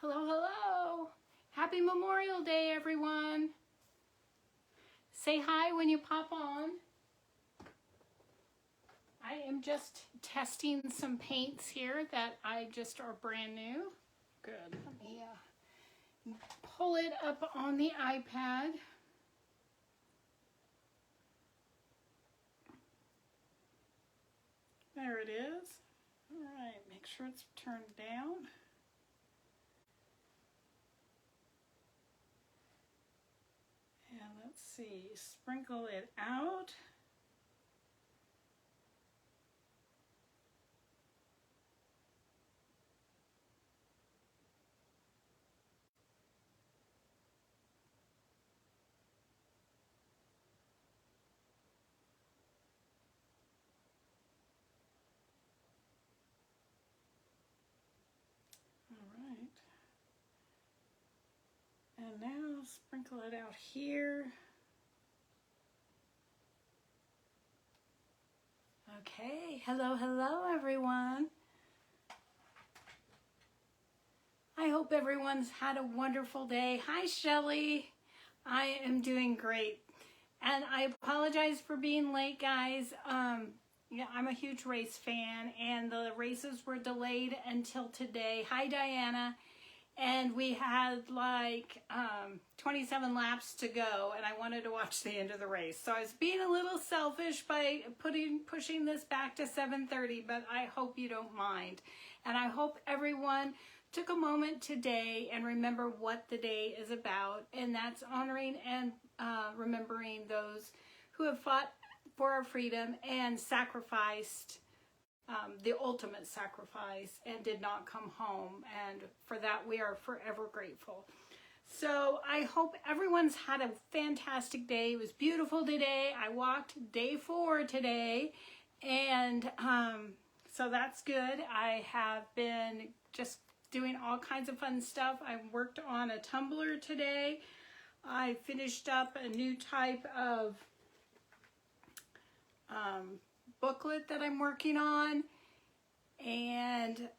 Hello, hello. Happy Memorial Day, everyone. Say hi when you pop on. I am just testing some paints here that I just are brand new. Good. Let me pull it up on the iPad. There it is. All right, make sure it's turned down. And let's see, sprinkle it out. And now sprinkle it out here. Okay, hello, hello everyone. I hope everyone's had a wonderful day. Hi Shelly, I am doing great. And I apologize for being late, guys. Yeah, I'm a huge race fan and the races were delayed until today. Hi Diana. And we had like 27 laps to go, and I wanted to watch the end of the race. So I was being a little selfish by pushing this back to 7:30, but I hope you don't mind. And I hope everyone took a moment today and remember what the day is about, and that's honoring and remembering those who have fought for our freedom and sacrificed the ultimate sacrifice and did not come home, and for that we are forever grateful. So I hope everyone's had a fantastic day. It was beautiful today. I walked day 4 today, and so that's good. I have been just doing all kinds of fun stuff. I worked on a tumbler today. I finished up a new type of booklet that I'm working on, and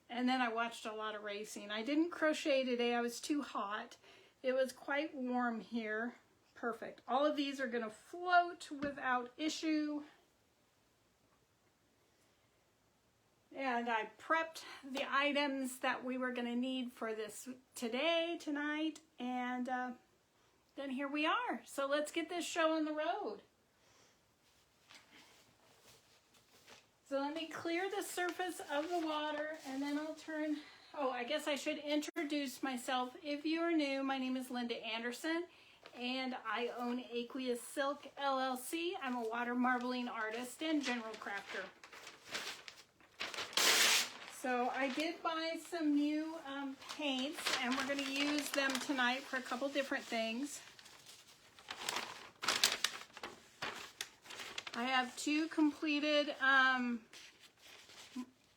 and then I watched a lot of racing. I didn't crochet today. I was too hot. It was quite warm here. Perfect. All of these are going to float without issue. And I prepped the items that we were going to need for this tonight, and then here we are. So let's get this show on the road. So let me clear the surface of the water, and then I'll turn, I guess I should introduce myself. If you are new, my name is Linda Anderson, and I own Aqueous Silk LLC. I'm a water marbling artist and general crafter. So I did buy some new paints, and we're going to use them tonight for a couple different things. I have 2 completed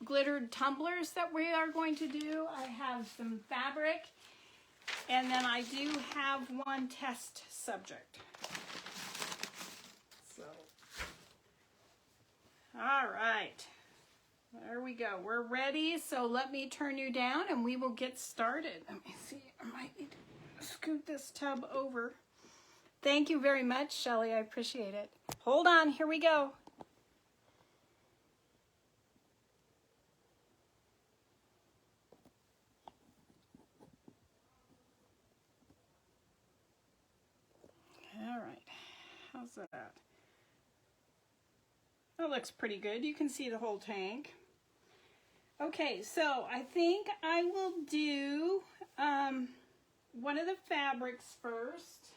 glittered tumblers that we are going to do. I have some fabric, and then I do have 1 test subject. So, all right, there we go. We're ready, so let me turn you down and we will get started. Let me see, I might need to scoot this tub over. Thank you very much, Shelly. I appreciate it. Hold on, here we go. All right, how's that? That looks pretty good. You can see the whole tank. Okay, so I think I will do one of the fabrics first.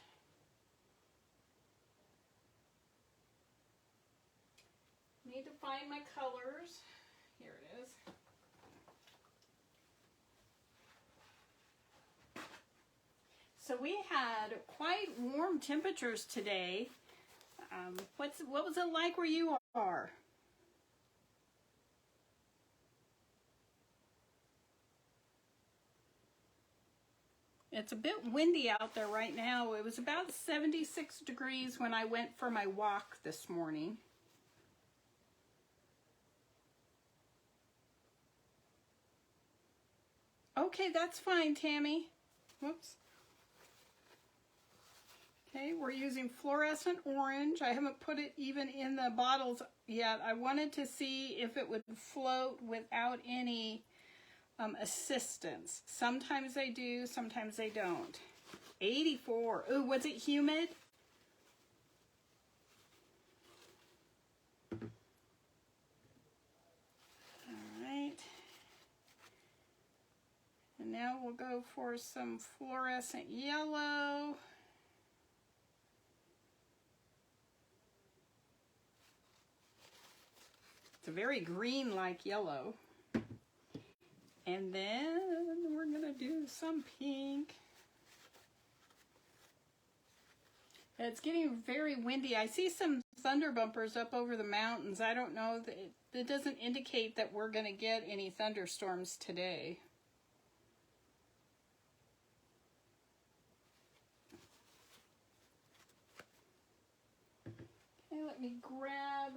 Need to find my colors. Here it is. So we had quite warm temperatures today. What was it like where you are? It's a bit windy out there right now. It was about 76 degrees when I went for my walk this morning. Okay, that's fine, Tammy. Whoops. Okay, we're using fluorescent orange. I haven't put it even in the bottles yet. I wanted to see if it would float without any assistance. Sometimes they do, sometimes they don't. 84. Ooh, was it humid? All right. And now we'll go for some fluorescent yellow. It's a very green-like yellow. And then we're gonna do some pink. It's getting very windy. I see some thunder bumpers up over the mountains. I don't know, that doesn't indicate that we're gonna get any thunderstorms today. Okay, let me grab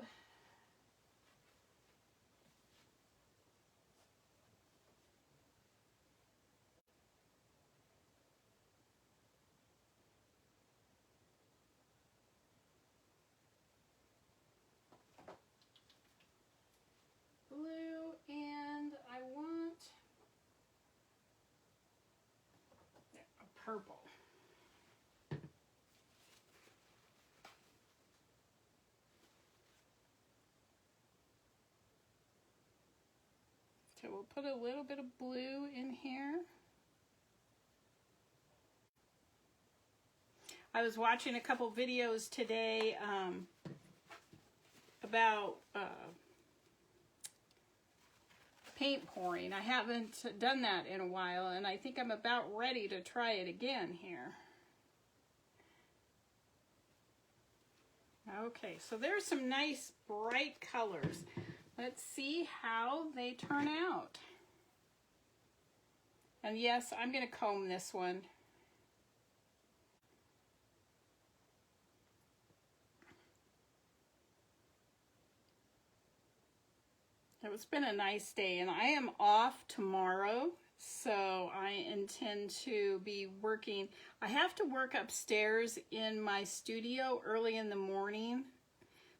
blue, and I want a purple. So we'll put a little bit of blue in here. I was watching a couple videos today about paint pouring. I haven't done that in a while, and I think I'm about ready to try it again here. Okay, so there's some nice bright colors. Let's see how they turn out. And yes, I'm going to comb this one. It's been a nice day, and I am off tomorrow, so I intend to be working. I have to work upstairs in my studio early in the morning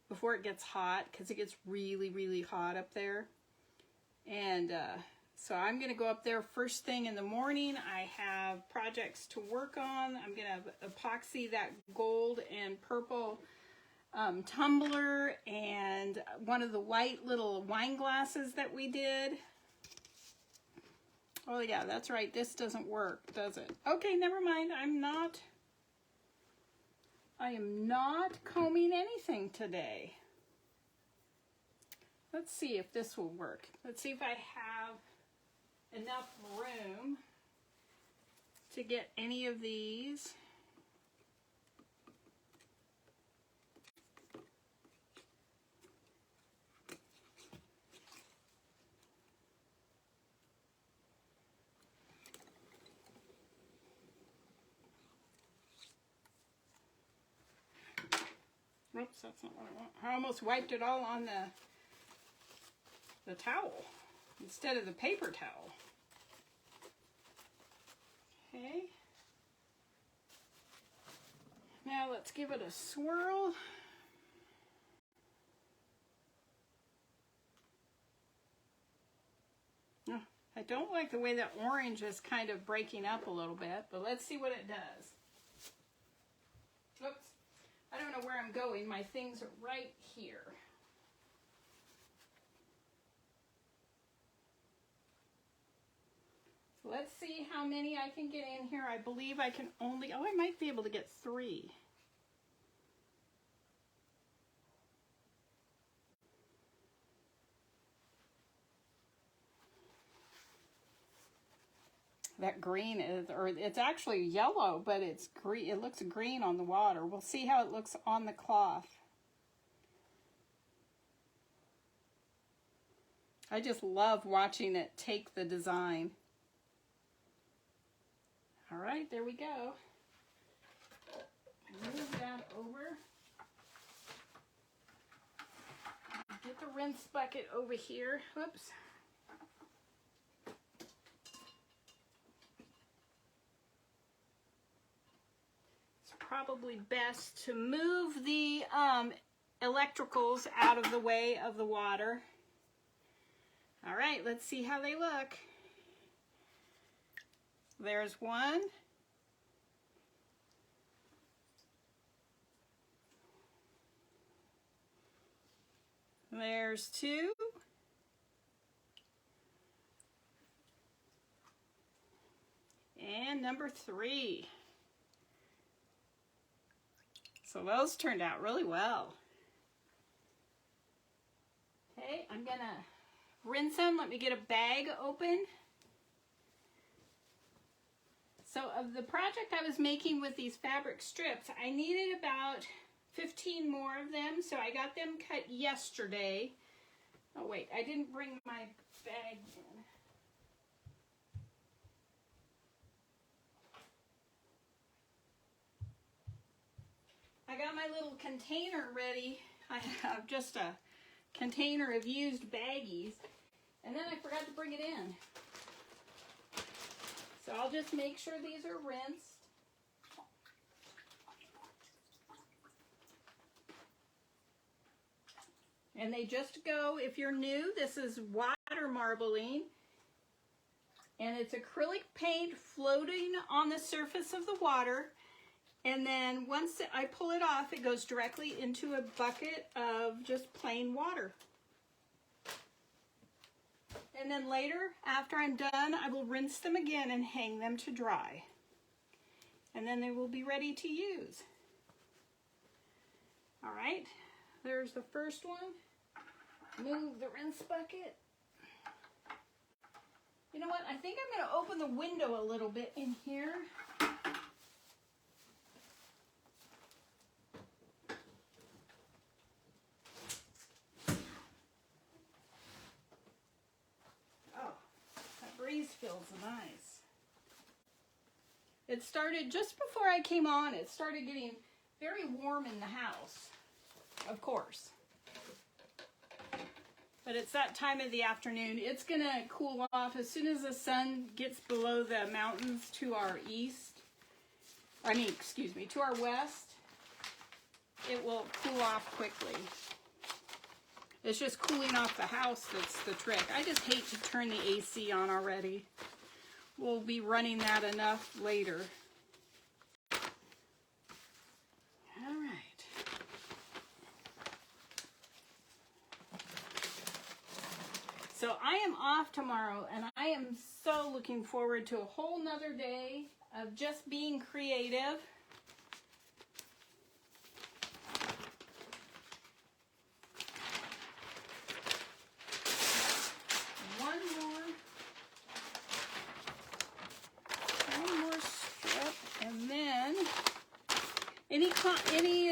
before it gets hot, because it gets really, really hot up there. And so I'm going to go up there first thing in the morning. I have projects to work on. I'm going to epoxy that gold and purple tumbler and one of the white little wine glasses that we did. Oh yeah, that's right. This doesn't work, does it? Okay, never mind. I am not combing anything today. Let's see if this will work. Let's see if I have enough room to get any of these. Oops, that's not what I want. I almost wiped it all on the towel instead of the paper towel. Okay. Now let's give it a swirl. Oh, I don't like the way that orange is kind of breaking up a little bit, but let's see what it does. Oops. I don't know where I'm going. My things are right here. So let's see how many I can get in here. I believe I can only, I might be able to get 3. That green is, or it's actually yellow, but it's green. It looks green on the water. We'll see how it looks on the cloth. I just love watching it take the design. All right, there we go. Move that over. Get the rinse bucket over here. Whoops. probably best to move the electricals out of the way of the water. All right, let's see how they look. There's one. There's two. And number three. So those turned out really well. Okay, I'm gonna rinse them. Let me get a bag open. So of the project I was making with these fabric strips, I needed about 15 more of them, so I got them cut yesterday. Oh wait, I didn't bring my bag in. I got my little container ready. I have just a container of used baggies, and then I forgot to bring it in. So I'll just make sure these are rinsed. And they just go, if you're new, this is water marbling. And it's acrylic paint floating on the surface of the water. And then once I pull it off, it goes directly into a bucket of just plain water. And then later, after I'm done, I will rinse them again and hang them to dry. And then they will be ready to use. All right, there's the first one. Move the rinse bucket. You know what? I think I'm going to open the window a little bit in here. Oh, that breeze feels nice. It started just before I came on. It started getting very warm in the house, of course. But it's that time of the afternoon. It's going to cool off as soon as the sun gets below the mountains to our east. To our west. It will cool off quickly. It's just cooling off the house that's the trick. I just hate to turn the AC on already. We'll be running that enough later. All right. So I am off tomorrow, and I am so looking forward to a whole nother day of just being creative. One more strip, and then any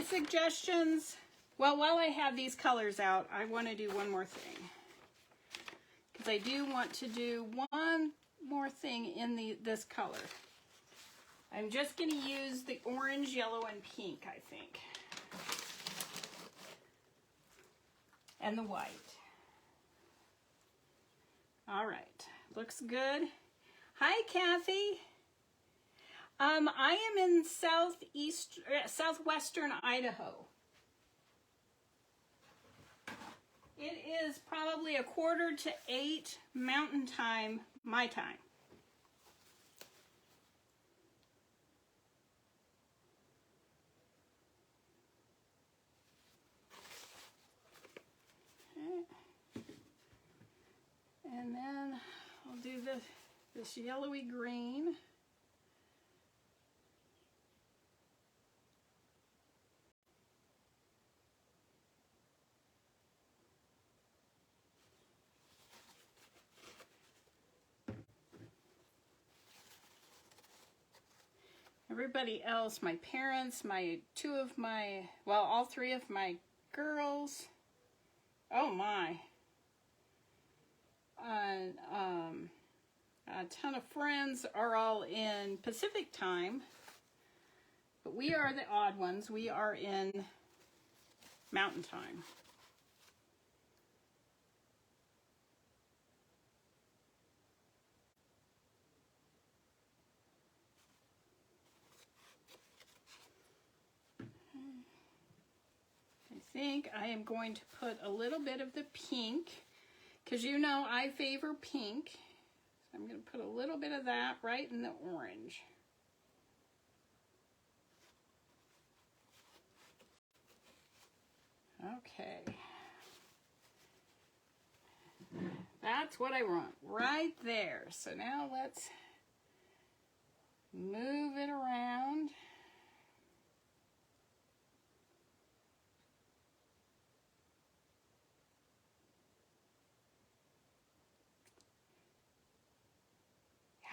suggestions? Well, while I have these colors out, I want to do one more thing. I do want to do one more thing in this color. I'm just going to use the orange, yellow, and pink, I think. And the white. All right, looks good. Hi, Kathy. I am in southwestern Idaho. It is probably 7:45 Mountain Time, my time. Okay. And then I'll do this yellowy green. Everybody else, my parents, all three of my girls, oh my, a ton of friends are all in Pacific time, but we are the odd ones. We are in Mountain Time. think I am going to put a little bit of the pink, because you know I favor pink. So I'm going to put a little bit of that right in the orange. Okay. That's what I want right there. So now let's move it around.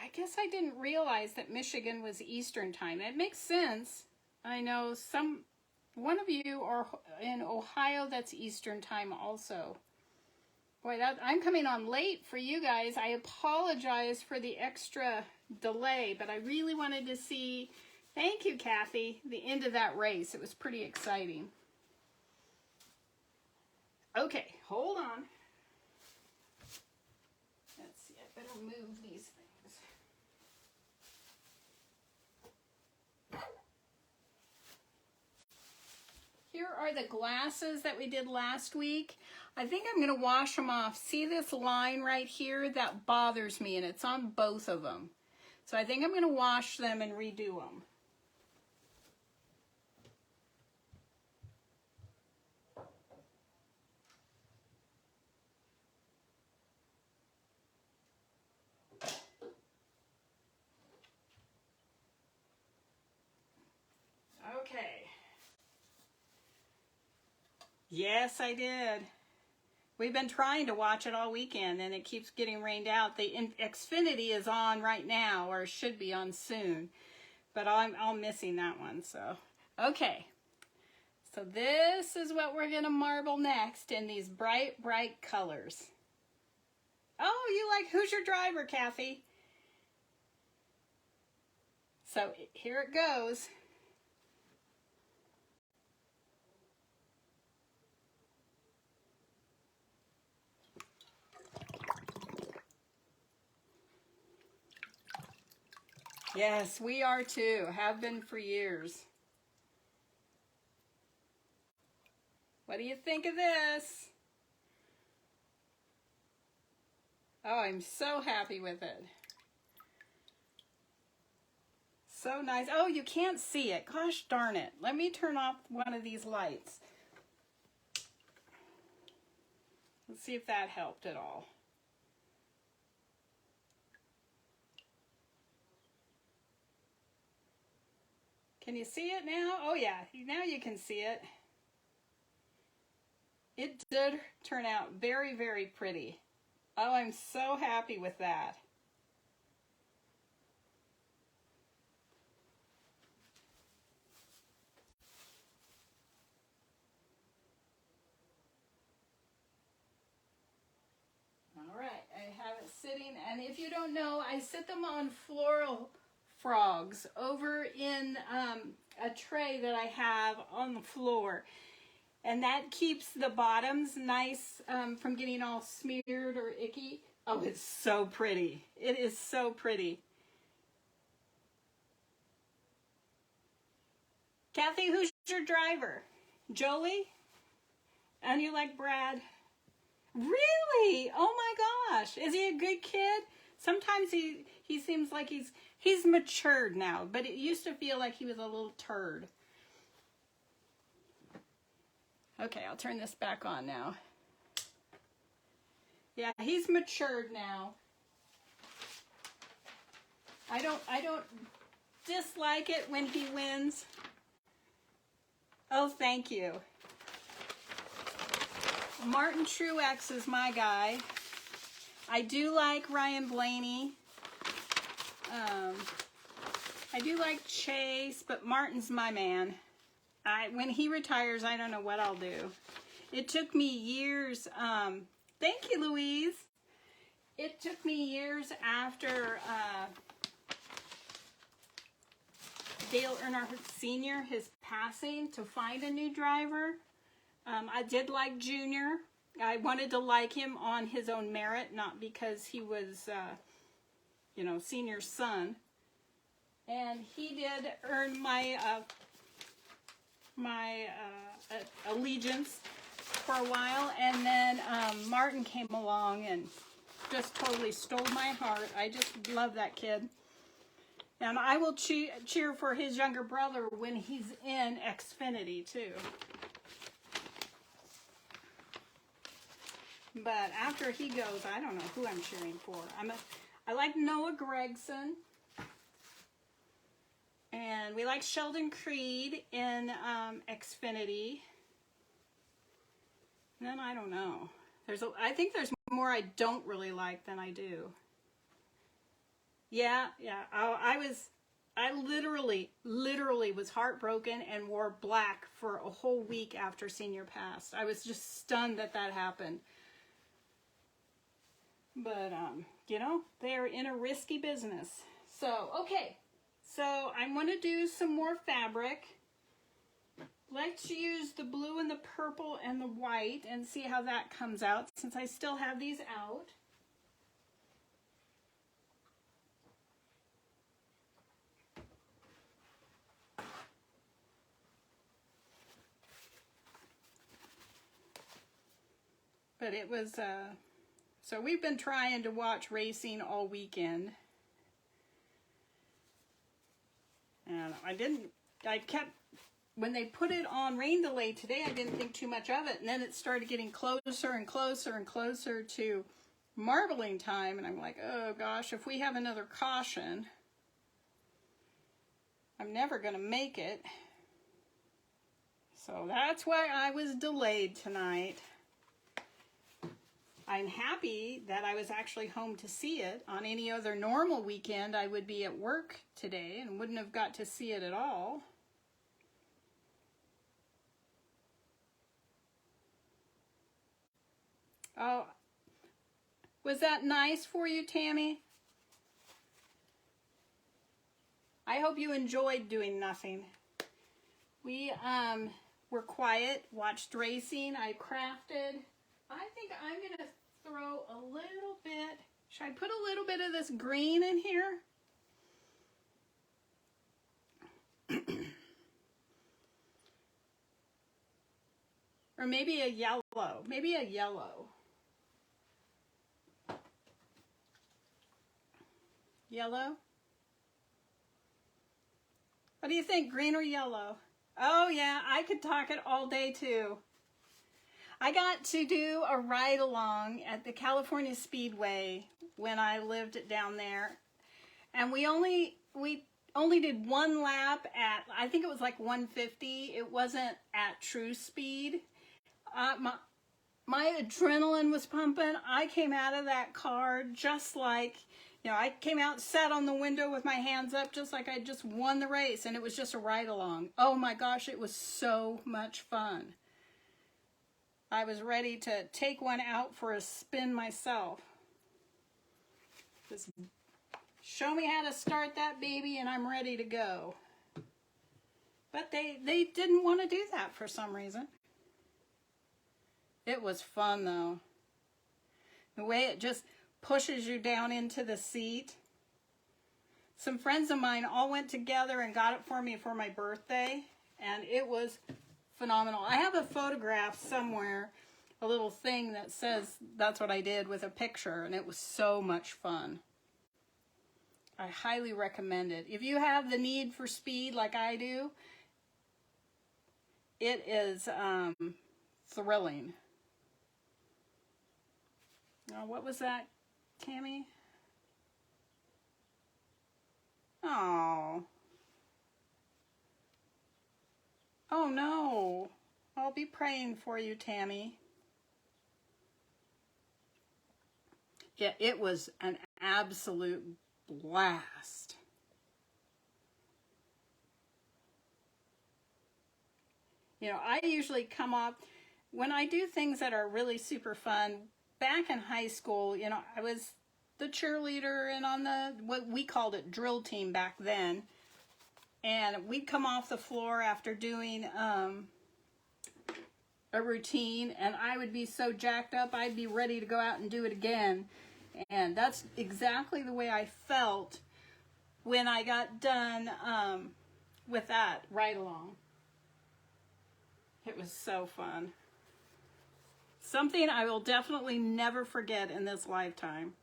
I guess I didn't realize that Michigan was Eastern time. It makes sense. I know one of you are in Ohio that's Eastern time also. Boy, I'm coming on late for you guys. I apologize for the extra delay, but I really wanted to see, thank you, Kathy, the end of that race. It was pretty exciting. Okay, hold on. Let's see, I better move these things. Here are the glasses that we did last week. I think I'm going to wash them off. See this line right here? That bothers me, and it's on both of them. So I think I'm going to wash them and redo them. Okay. Yes, I did. We've been trying to watch it all weekend, and it keeps getting rained out. The Xfinity is on right now, or should be on soon, but I'm missing that one. So, okay. So this is what we're gonna marble next in these bright, bright colors. Oh, you like Who's Your Driver, Kathy? So here it goes. Yes, we are too. Have been for years. What do you think of this? Oh, I'm so happy with it. So nice. Oh, you can't see it. Gosh darn it. Let me turn off one of these lights. Let's see if that helped at all. Can you see it now? Oh yeah, now you can see it. It did turn out very, very pretty. Oh, I'm so happy with that. All right, I have it sitting, and if you don't know, I sit them on floral frogs over in a tray that I have on the floor. And that keeps the bottoms nice from getting all smeared or icky. Oh, it's so pretty. It is so pretty. Kathy, who's your driver? Jolie? And you like Brad? Really? Oh my gosh. Is he a good kid? Sometimes he seems like he's matured now, but it used to feel like he was a little turd. Okay, I'll turn this back on now. Yeah, he's matured now. I don't dislike it when he wins. Oh, thank you. Martin Truex is my guy. I do like Ryan Blaney. I do like Chase, but Martin's my man. When he retires, I don't know what I'll do. It took me years. Thank you, Louise. It took me years after Dale Earnhardt Sr., his passing, to find a new driver. I did like Junior. I wanted to like him on his own merit, not because he was, Senior's son. And he did earn my my allegiance for a while, and then Martin came along and just totally stole my heart. I just love that kid. And I will cheer for his younger brother when he's in Xfinity too. But after he goes, I don't know who I'm cheering for. I like Noah Gregson. And we like Sheldon Creed in Xfinity. And then I don't know. I think there's more I don't really like than I do. Yeah. I literally was heartbroken and wore black for a whole week after Senior passed. I was just stunned that happened. But, you know, they're in a risky business. So, okay. So, I'm going to do some more fabric. Let's use the blue and the purple and the white and see how that comes out since I still have these out. But it was, so we've been trying to watch racing all weekend. And when they put it on rain delay today, I didn't think too much of it. And then it started getting closer and closer and closer to marbling time. And I'm like, oh gosh, if we have another caution, I'm never going to make it. So that's why I was delayed tonight. I'm happy that I was actually home to see it. On any other normal weekend, I would be at work today and wouldn't have got to see it at all. Oh, was that nice for you, Tammy? I hope you enjoyed doing nothing. We were quiet, watched racing, I crafted. I think I'm going to throw a little bit, should I put a little bit of this green in here? Or maybe a yellow, Yellow? What do you think, green or yellow? Oh yeah, I could talk it all day too. I got to do a ride along at the California Speedway when I lived down there. And we only did one lap at, I think it was like 150. It wasn't at true speed. My adrenaline was pumping. I came out of that car just like, you know, I came out, sat on the window with my hands up just like I just won the race. And it was just a ride along. Oh my gosh, it was so much fun. I was ready to take one out for a spin myself. Just show me how to start that baby and I'm ready to go. But they didn't want to do that for some reason. It was fun though. The way it just pushes you down into the seat. Some friends of mine all went together and got it for me for my birthday. And it was phenomenal. I have a photograph somewhere, a little thing that says that's what I did with a picture, and it was so much fun. I highly recommend it. If you have the need for speed like I do, it is thrilling. Oh, what was that, Tammy? Oh. Oh no. I'll be praying for you, Tammy. Yeah, it was an absolute blast. You know, I usually come up, when I do things that are really super fun, back in high school, you know, I was the cheerleader and on the, what we called it, drill team back then. And we'd come off the floor after doing a routine, and I would be so jacked up, I'd be ready to go out and do it again. And that's exactly the way I felt when I got done with that ride along. It was so fun. Something I will definitely never forget in this lifetime.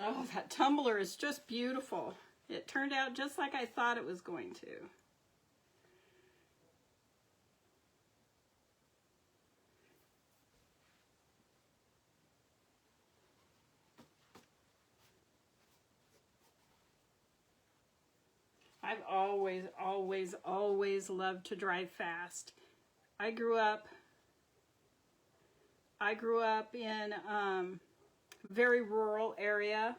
Oh, that tumbler is just beautiful. It turned out just like I thought it was going to. I've always loved to drive fast. I grew up in a very rural area.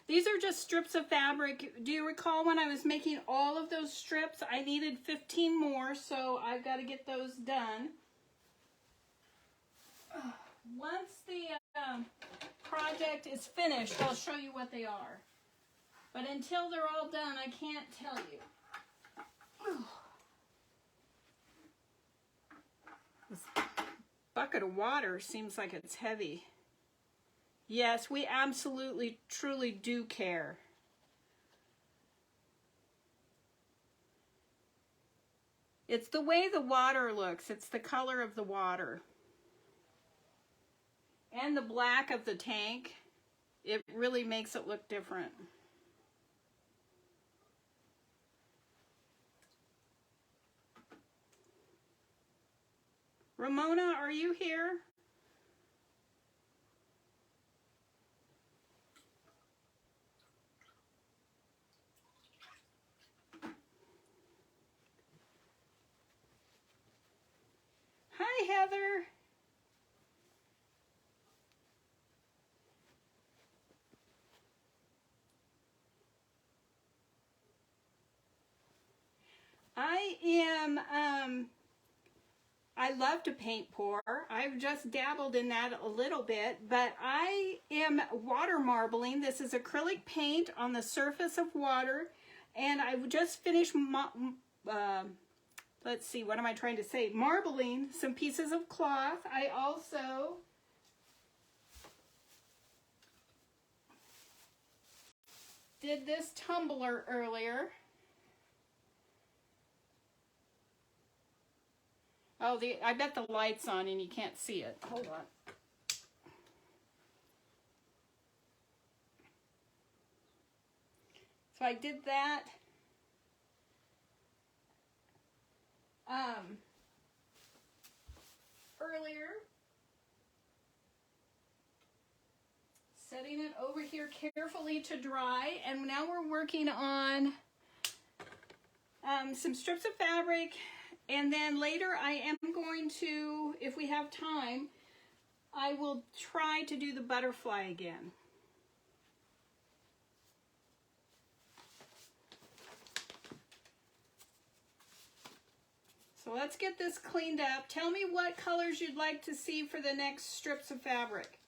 These are just strips of fabric. Do you recall when I was making all of those strips, I needed 15 more, so I've got to get those done. Once the project is finished, I'll show you what they are. But until they're all done, I can't tell you. This bucket of water seems like it's heavy. Yes, we absolutely, truly do care. It's the way the water looks. It's the color of the water. And the black of the tank. It really makes it look different. Ramona, are you here? Hi, Heather. I love to paint pour. I've just dabbled in that a little bit, but I am water marbling. This is acrylic paint on the surface of water, and I just finished, let's see, what am I trying to say? Marbling some pieces of cloth. I also did this tumbler earlier. Oh, I bet the light's on and you can't see it. Hold on. So I did that. Earlier. Setting it over here carefully to dry. And now we're working on some strips of fabric. And then later I am going to, if we have time, I will try to do the butterfly again. So let's get this cleaned up. Tell me what colors you'd like to see for the next strips of fabric.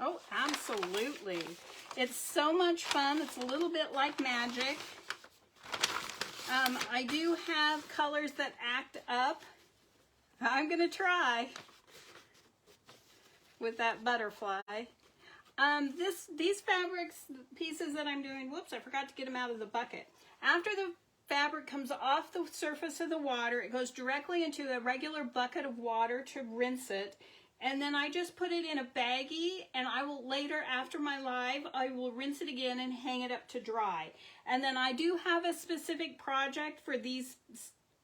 Oh, absolutely. It's so much fun. It's a little bit like magic. I do have colors that act up. I'm going to try with that butterfly. These fabrics pieces that I'm doing, whoops, I forgot to get them out of the bucket. After the fabric comes off the surface of the water, it goes directly into a regular bucket of water to rinse it. And then I just put it in a baggie, and I will later, after my live, I will rinse it again and hang it up to dry. And then I do have a specific project for these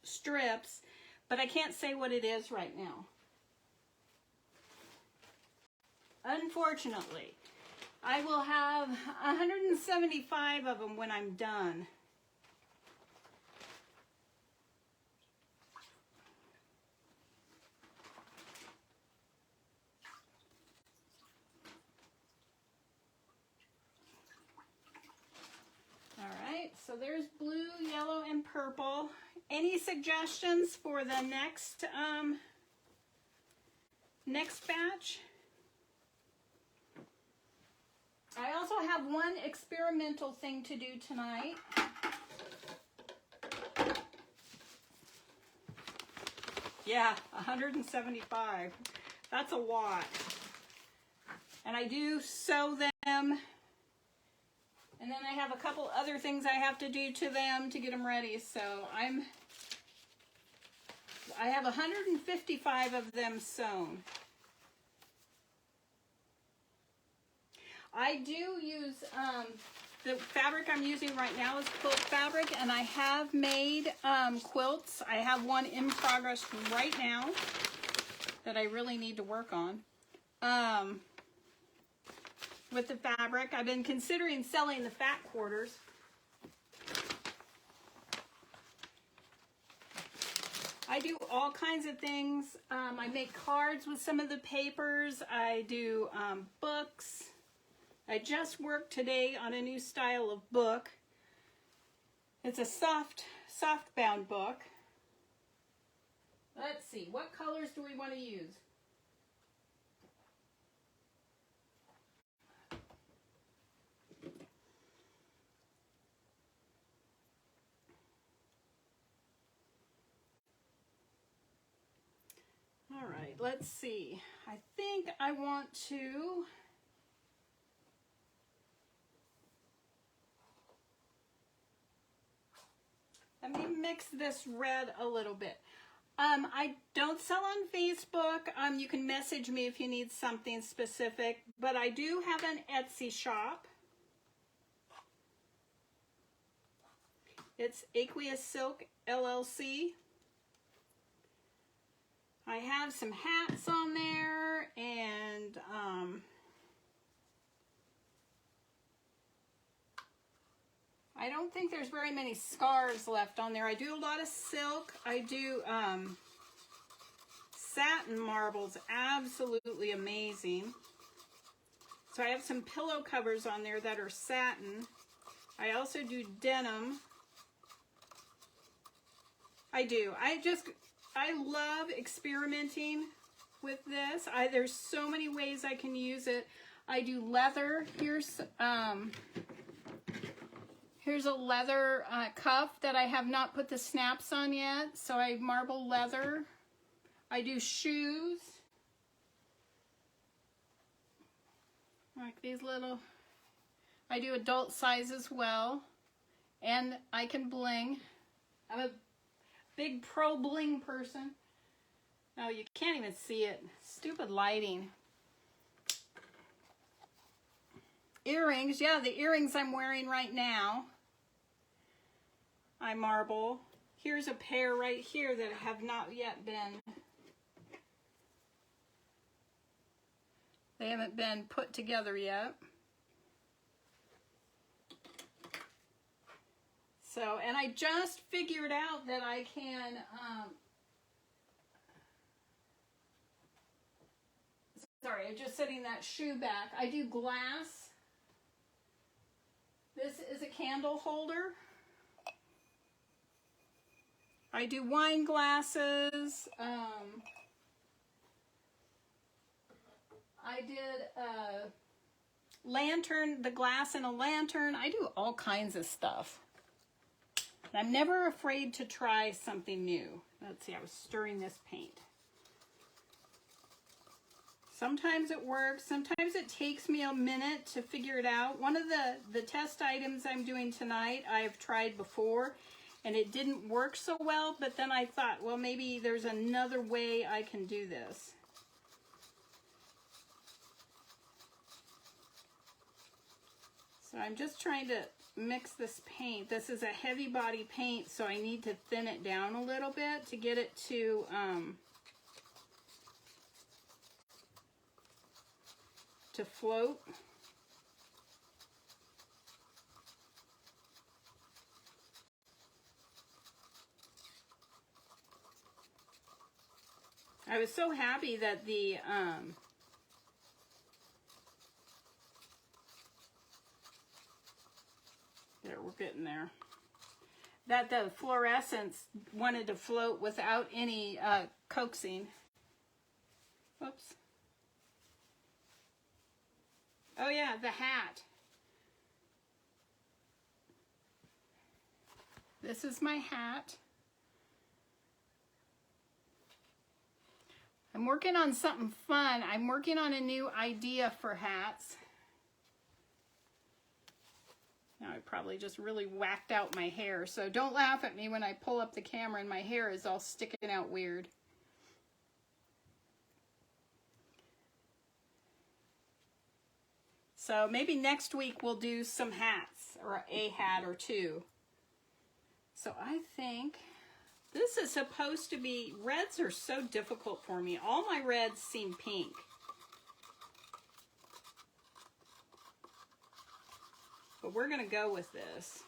strips, but I can't say what it is right now. Unfortunately, I will have 175 of them when I'm done. So there's blue, yellow, and purple. Any suggestions for the next next batch. I also have one experimental thing to do tonight. Yeah, 175. That's a lot. And I do sew them. And then I have a couple other things I have to do to them to get them ready. So I have 155 of them sewn. I do use, the fabric I'm using right now is quilt fabric, and I have made quilts. I have one in progress right now that I really need to work on. With the fabric, I've been considering selling the fat quarters. I do all kinds of things. I make cards with some of the papers. I do books. I just worked today on a new style of book. It's a soft bound book. Let's see, what colors do we want to use? All right, let's see. I think I want to let me mix this red a little bit. I don't sell on Facebook. You can message me if you need something specific, but I do have an Etsy shop. It's Aqueous Silk LLC. I have some hats on there, and I don't think there's very many scarves left on there. I do a lot of silk. I do satin marbles, absolutely amazing. So I have some pillow covers on there that are satin. I also do denim. I do. I love experimenting with this. There's so many ways I can use it. I do leather. Here's a leather cuff that I have not put the snaps on yet. So I marble leather. I do shoes. Like these little. I do adult size as well. And I can bling. I'm a big pro bling person. Oh, you can't even see it. Stupid lighting. Earrings. Yeah, the earrings I'm wearing right now, I marble. Here's a pair right here that have not yet been, they haven't been put together yet. So, and I just figured out that I can, sorry, I'm just setting that shoe back. I do glass. This is a candle holder. I do wine glasses. I did a lantern, the glass in a lantern. I do all kinds of stuff. I'm never afraid to try something new. Let's see, I was stirring this paint. Sometimes it works. Sometimes it takes me a minute to figure it out. One of the test items I'm doing tonight, I've tried before, and it didn't work so well, but then I thought, well, maybe there's another way I can do this. So I'm just trying to mix this paint. This is a heavy body paint, so I need to thin it down a little bit to get it to float. I was so happy that the there, we're getting there. That the fluorescence wanted to float without any coaxing. Oops. Oh yeah, the hat. This is my hat. I'm working on something fun. I'm working on a new idea for hats. Now I probably just really whacked out my hair, so don't laugh at me when I pull up the camera and my hair is all sticking out weird. So maybe next week we'll do some hats, or a hat or two. So I think this is supposed to be, reds are so difficult for me. All my reds seem pink. But we're gonna go with this.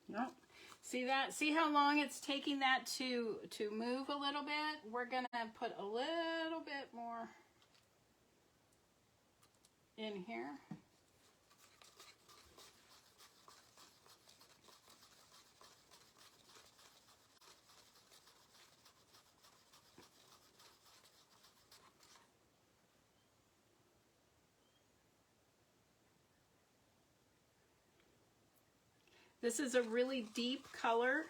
Nope. See that? See how long it's taking that to move a little bit? We're gonna put a little bit more in here. This is a really deep color.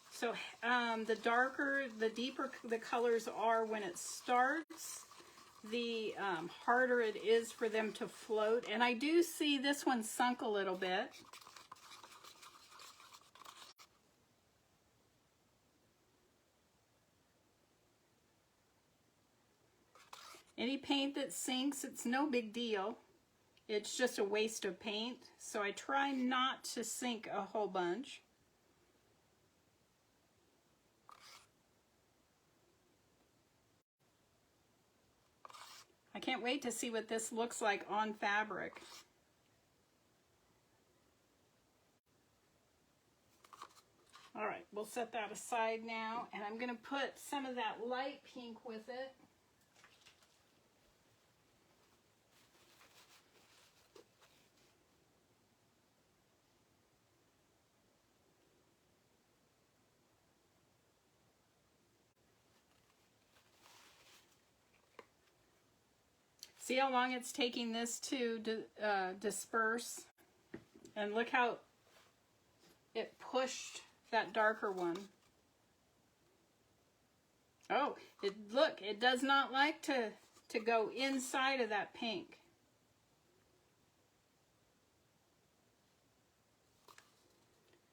So the darker, the deeper the colors are when it starts, the harder it is for them to float. And I do see this one sunk a little bit. Any paint that sinks, it's no big deal. It's just a waste of paint, so I try not to sink a whole bunch. I can't wait to see what this looks like on fabric. All right, we'll set that aside now, and I'm gonna put some of that light pink with it. See how long it's taking this to disperse? And look how it pushed that darker one. Oh, look, it does not like to go inside of that pink.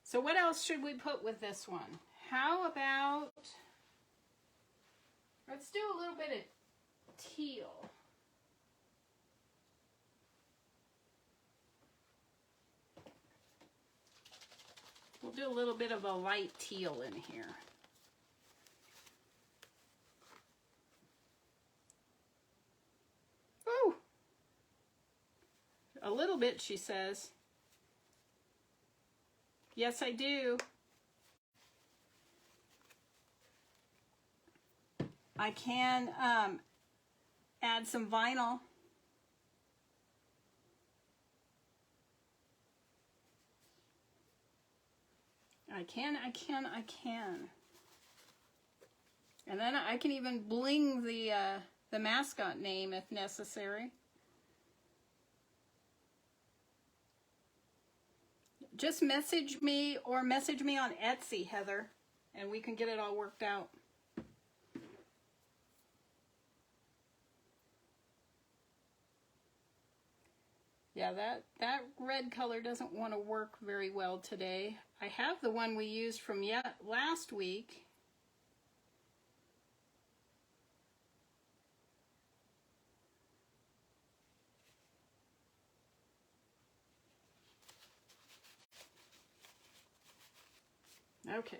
So what else should we put with this one? How about, let's do a little bit of teal. We'll do a little bit of a light teal in here. Ooh! A little bit, she says. Yes, I do. I can add some vinyl. I can. And then I can even bling the mascot name if necessary. Just message me or message me on Etsy, Heather, and we can get it all worked out. Yeah, that red color doesn't want to work very well today. I have the one we used from last week. Okay.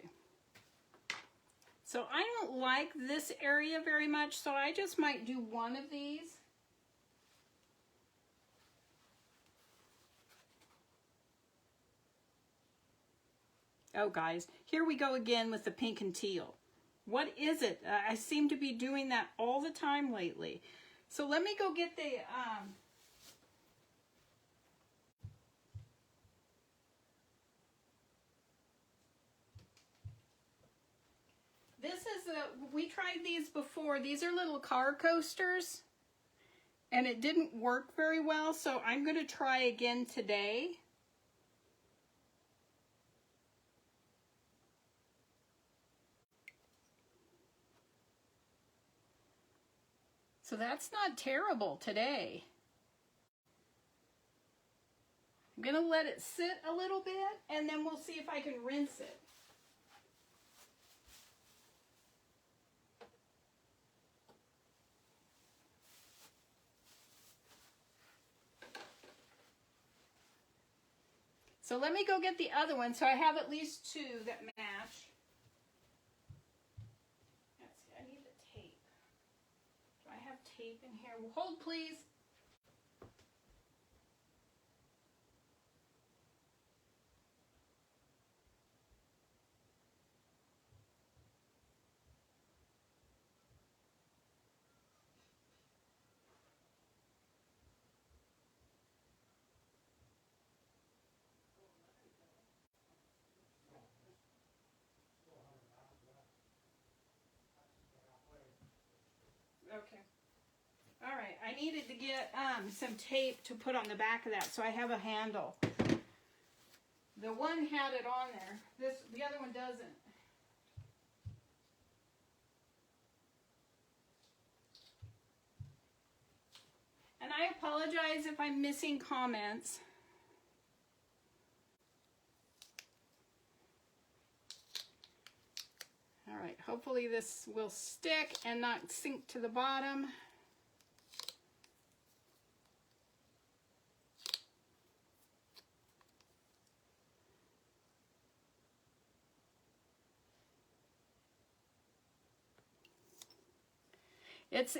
So I don't like this area very much, so I just might do one of these. Oh guys, here we go again with the pink and teal. What is it? I seem to be doing that all the time lately. So let me go get the, this is we tried these before. These are little car coasters, and it didn't work very well, so I'm going to try again today. So that's not terrible today. I'm going to let it sit a little bit, and then we'll see if I can rinse it. So let me go get the other one. So I have at least two that match. Let's see, I need the tape. Do I have tape in here? Hold, please. Okay. All right, I needed to get some tape to put on the back of that, so I have a handle. The one had it on there. The other one doesn't. And I apologize if I'm missing comments. All right, hopefully this will stick and not sink to the bottom.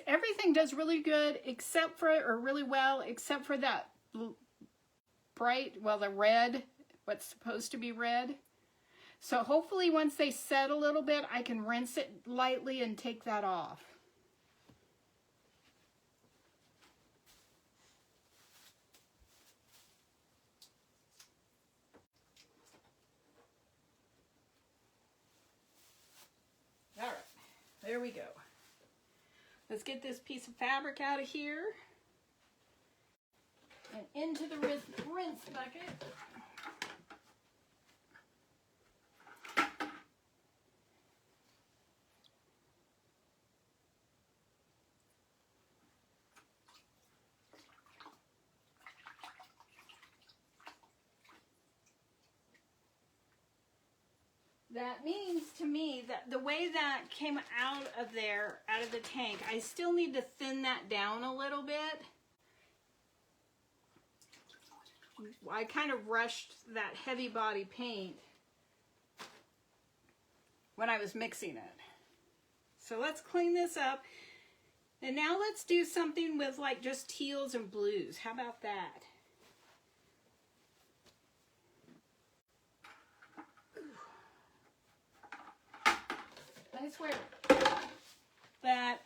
Everything does really good except for, or really well, except for that bright, well, the red, what's supposed to be red. So hopefully once they set a little bit, I can rinse it lightly and take that off. All right, there we go. Let's get this piece of fabric out of here and into the rinse bucket. That means to me that the way that came out of there, out of the tank, I still need to thin that down a little bit. I kind of rushed that heavy body paint when I was mixing it. So let's clean this up. And now let's do something with like just teals and blues. How about that? I swear that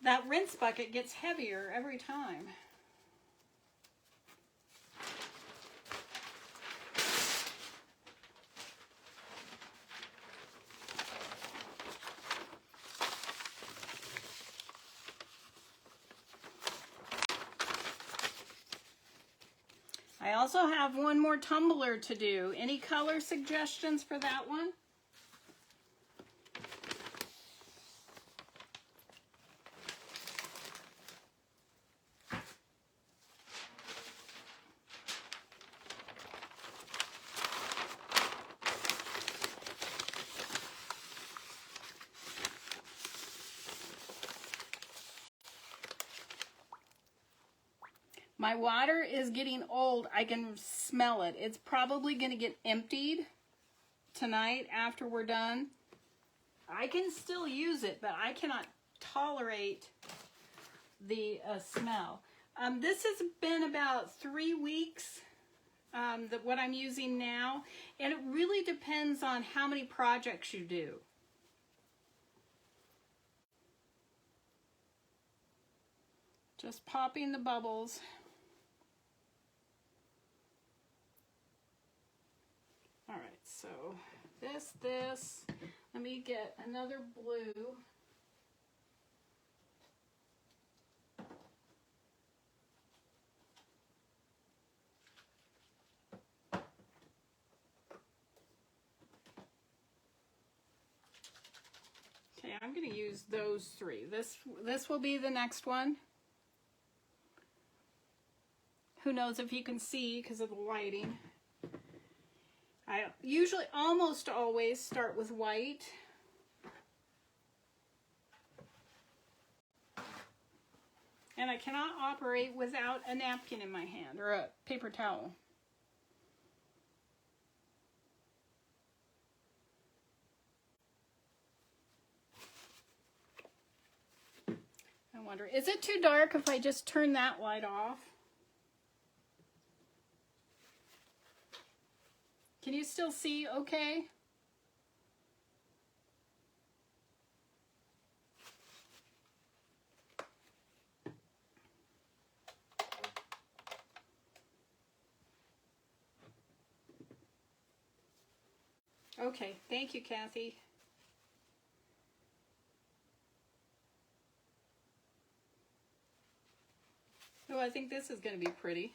that rinse bucket gets heavier every time. I also have one more tumbler to do. Any color suggestions for that one? My water is getting old. I can smell it. It's probably going to get emptied tonight after we're done. I can still use it, but I cannot tolerate the smell. This has been about 3 weeks, what I'm using now, and it really depends on how many projects you do. Just popping the bubbles. All right, so this, let me get another blue. Okay, I'm going to use those three. This will be the next one. Who knows if you can see because of the lighting. I usually almost always start with white. And I cannot operate without a napkin in my hand or a paper towel. I wonder, is it too dark if I just turn that light off? Can you still see okay? Okay, thank you, Kathy. Oh, I think this is going to be pretty.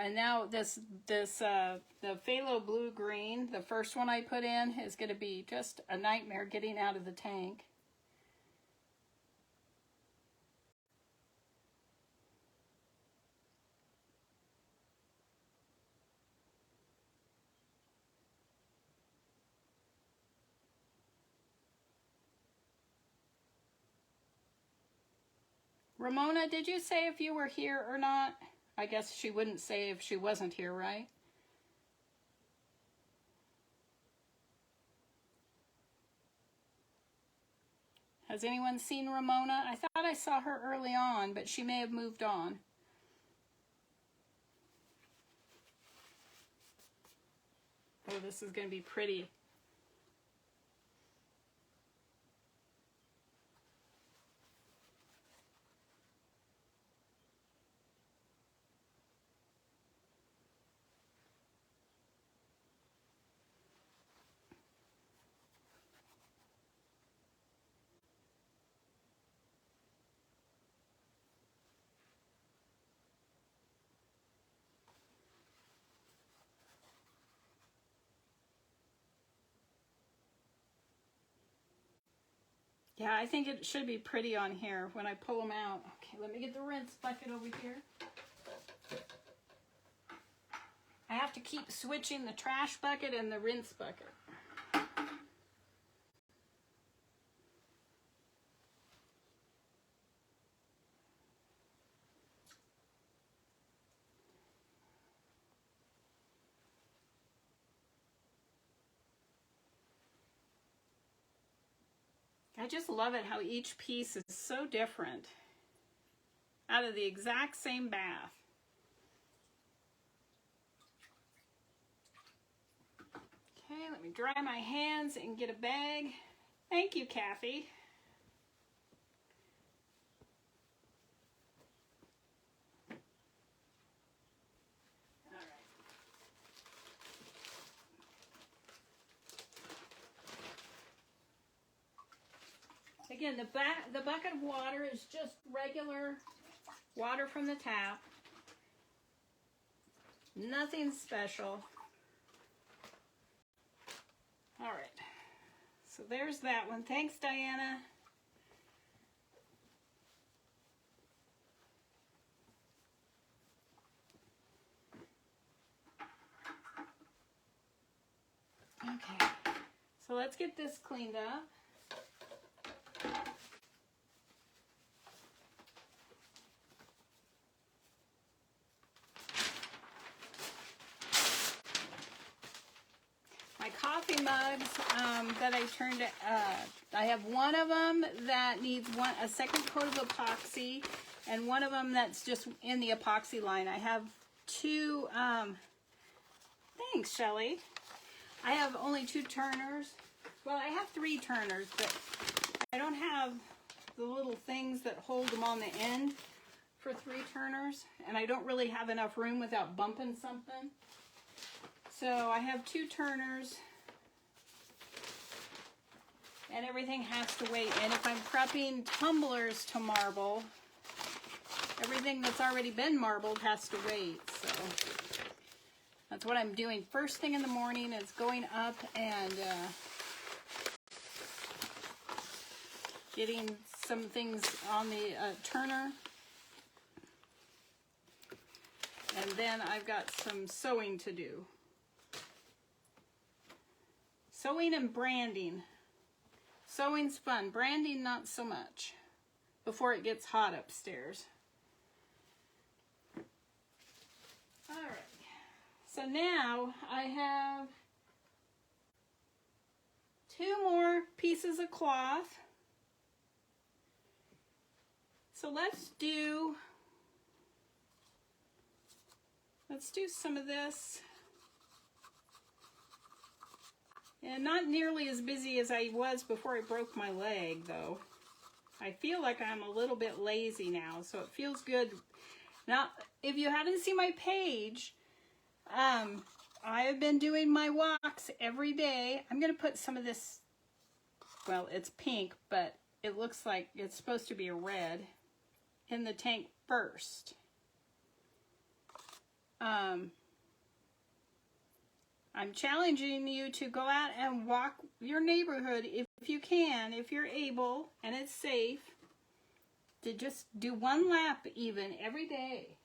And now the phthalo blue green, the first one I put in, is going to be just a nightmare getting out of the tank. Ramona, did you say if you were here or not? I guess she wouldn't say if she wasn't here, right? Has anyone seen Ramona? I thought I saw her early on, but she may have moved on. Oh, this is going to be pretty. Yeah, I think it should be pretty on here when I pull them out. Okay, let me get the rinse bucket over here. I have to keep switching the trash bucket and the rinse bucket. I just love it how each piece is so different out of the exact same bath. Okay, let me dry my hands and get a bag. Thank you, Kathy. Again, the bucket of water is just regular water from the tap. Nothing special. All right. So there's that one. Thanks, Diana. Okay. So let's get this cleaned up. my coffee mugs that I turned, I have one of them that needs a second coat of epoxy, and one of them that's just in the epoxy line. I have two, thanks, Shelly. I have only 2 turners. Well, I have 3 turners, but I don't have the little things that hold them on the end for 3 turners, and I don't really have enough room without bumping something. So I have 2 turners, and everything has to wait. And if I'm prepping tumblers to marble, everything that's already been marbled has to wait. So that's what I'm doing. First thing in the morning is going up and getting some things on the turner. And then I've got some sewing to do. Sewing and branding. Sewing's fun. Branding, not so much. Before it gets hot upstairs. Alright. So now I have 2 more pieces of cloth. So let's do some of this. And not nearly as busy as I was before I broke my leg, though. I feel like I'm a little bit lazy now, so it feels good. Now, if you haven't seen my page, I have been doing my walks every day. I'm going to put some of this, well, it's pink, but it looks like it's supposed to be a red, in the tank first. I'm challenging you to go out and walk your neighborhood if you can, if you're able, and it's safe, to just do 1 lap even every day.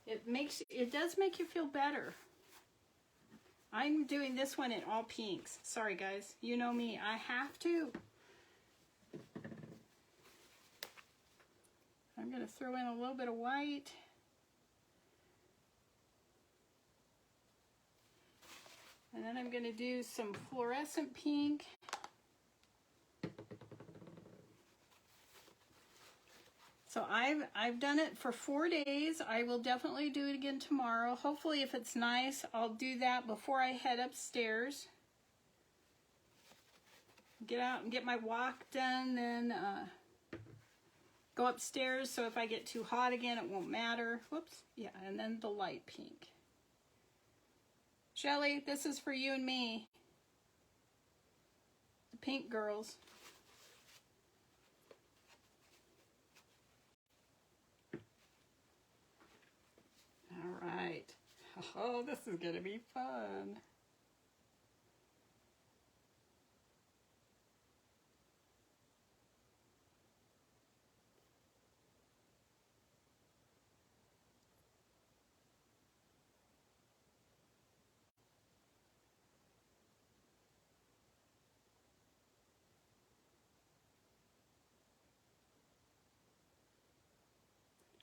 It does make you feel better. I'm doing this one in all pinks. Sorry guys, you know me, I have to. I'm going to throw in a little bit of white. And then I'm going to do some fluorescent pink. So I've done it for 4 days. I will definitely do it again tomorrow. Hopefully if it's nice, I'll do that before I head upstairs. Get out and get my walk done, then go upstairs, so if I get too hot again, it won't matter. Whoops. Yeah, and then the light pink. Shelly, this is for you and me. The pink girls. All right. Oh, this is going to be fun.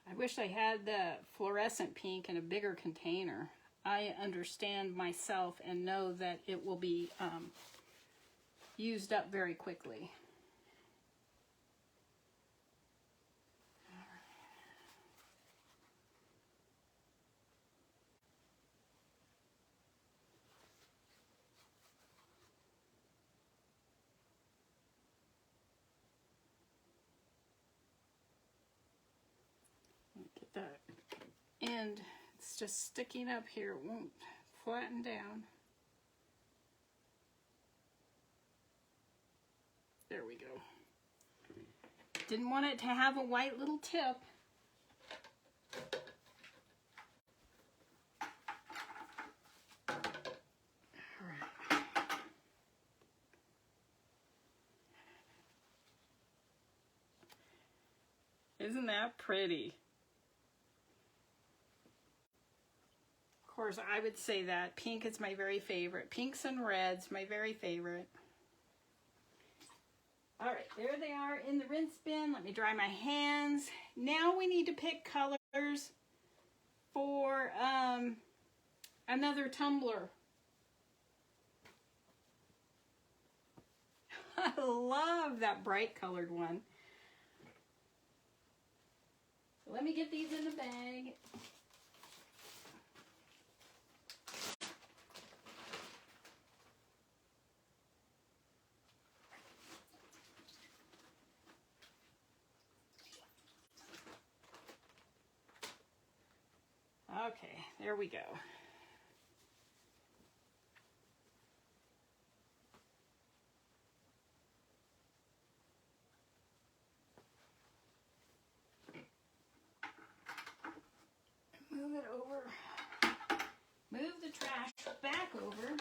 I wish I had the fluorescent pink in a bigger container. I understand myself and know that it will be used up very quickly. Get that end, it's just sticking up here, it won't flatten down. There we go. Didn't want it to have a white little tip. All right. Isn't that pretty? Of course, I would say that pink is my very favorite. Pinks and reds, my very favorite. All right, there they are in the rinse bin. Let me dry my hands. Now we need to pick colors for, I another tumbler. I love that bright colored one. So let me get these in the bag. Okay, there we go. Move it over. Move the trash back over.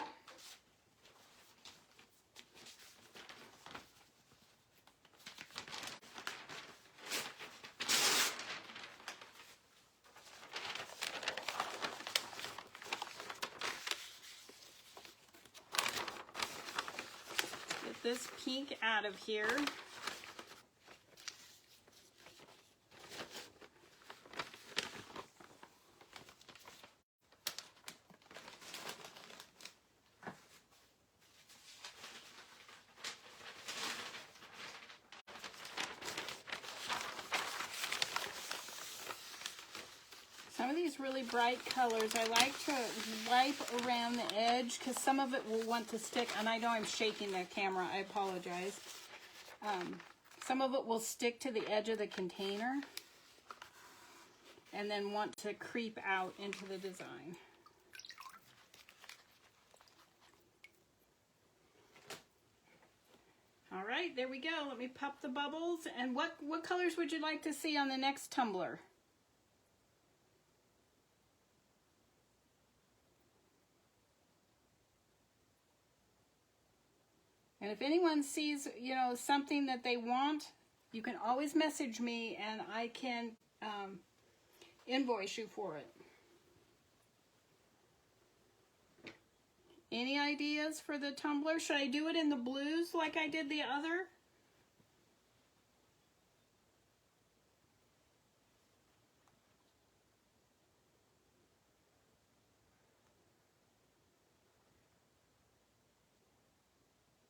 Get this pink out of here. Some of these really bright colors, I like to wipe around the edge because some of it will want to stick, and I know I'm shaking the camera, I apologize. Some of it will stick to the edge of the container and then want to creep out into the design. All right, there we go. Let me pop the bubbles. And what colors would you like to see on the next tumbler? And if anyone sees, you know, something that they want, you can always message me and I can invoice you for it. Any ideas for the tumbler? Should I do it in the blues like I did the other?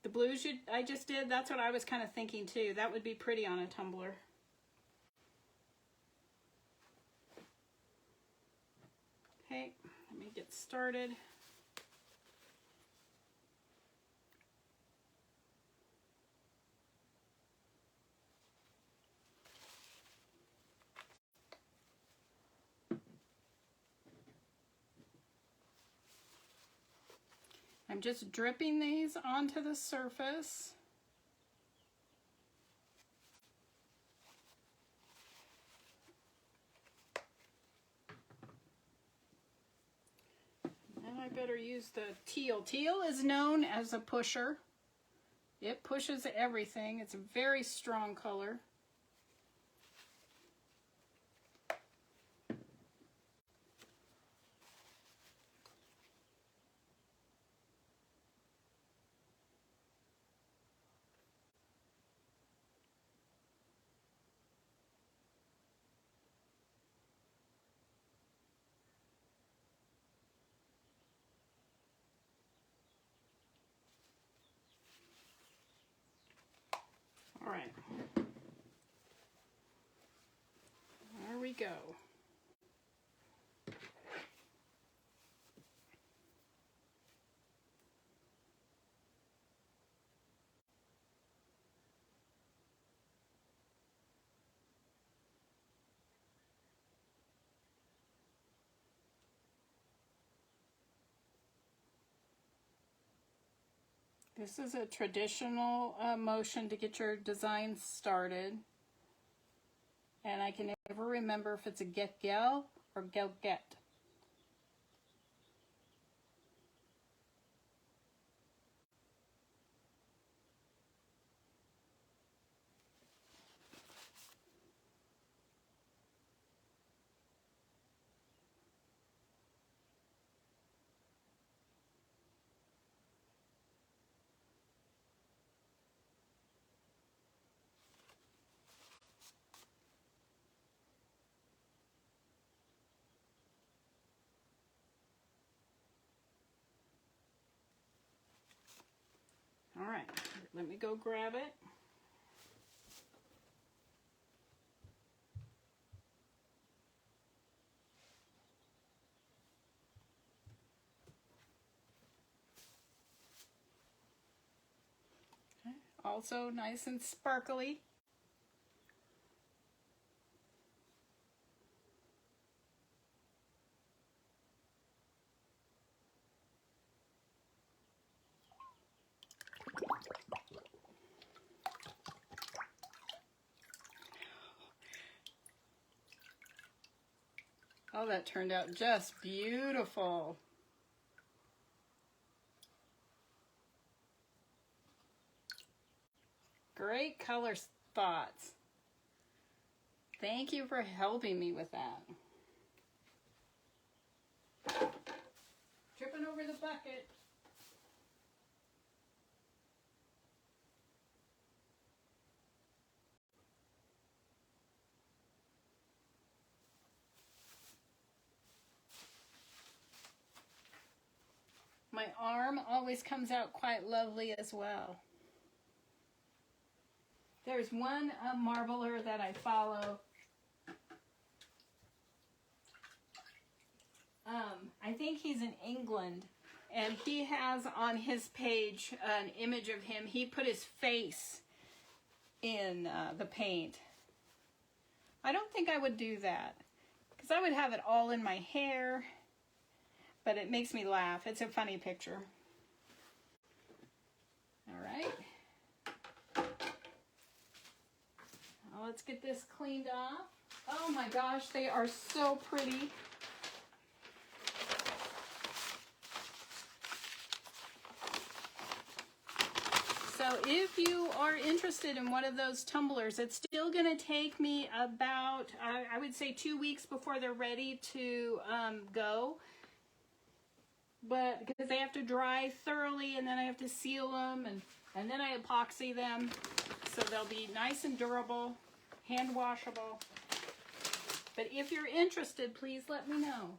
The blues I just did, that's what I was kind of thinking too. That would be pretty on a tumbler. Okay, let me get started. I'm just dripping these onto the surface. And I better use the teal. Teal is known as a pusher. It pushes everything. It's a very strong color. All right. There we go. This is a traditional motion to get your design started. And I can never remember if it's a get-gel or gel-get. let me go grab it. Okay. Also nice and sparkly. Oh, that turned out just beautiful. Great color spots. Thank you for helping me with that. Tripping over the bucket. My arm always comes out quite lovely as well. There's one marbler that I follow. I think he's in England, and he has on his page an image of him. He put his face in the paint. I don't think I would do that, because I would have it all in my hair, but it makes me laugh. It's a funny picture. All right. Now let's get this cleaned off. Oh my gosh, they are so pretty. So if you are interested in one of those tumblers, it's still going to take me about, I would say 2 weeks before they're ready to go. But because they have to dry thoroughly, and then I have to seal them, and then I epoxy them. So they'll be nice and durable, hand washable. But if you're interested, please let me know.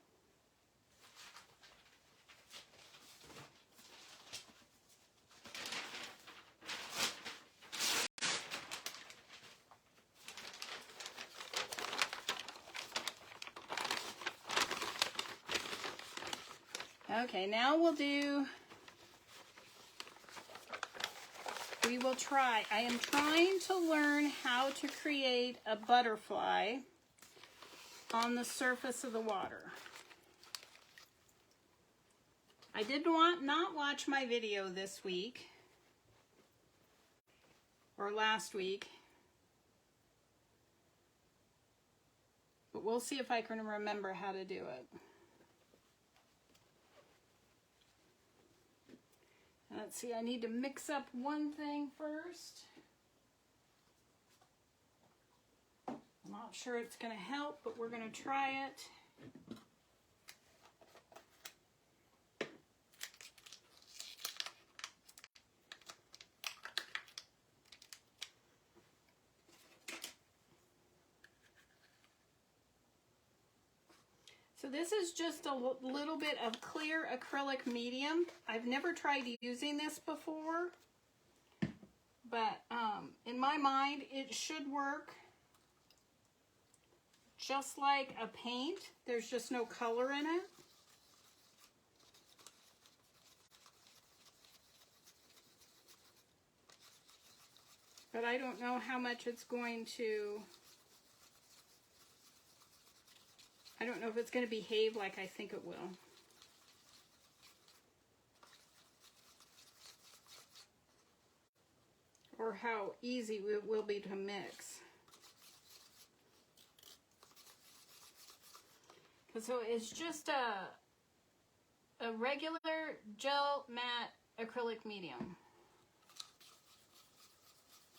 Okay, now we will try. I am trying to learn how to create a butterfly on the surface of the water. I did not watch my video this week or last week, but we'll see if I can remember how to do it. Let's see, I need to mix up one thing first. I'm not sure it's going to help, but we're going to try it. So this is just a little bit of clear acrylic medium. I've never tried using this before, but in my mind it should work just like a paint. There's just no color in it. But I don't know how much it's going to... I don't know if it's going to behave like I think it will. Or how easy it will be to mix. So it's just a regular gel matte acrylic medium.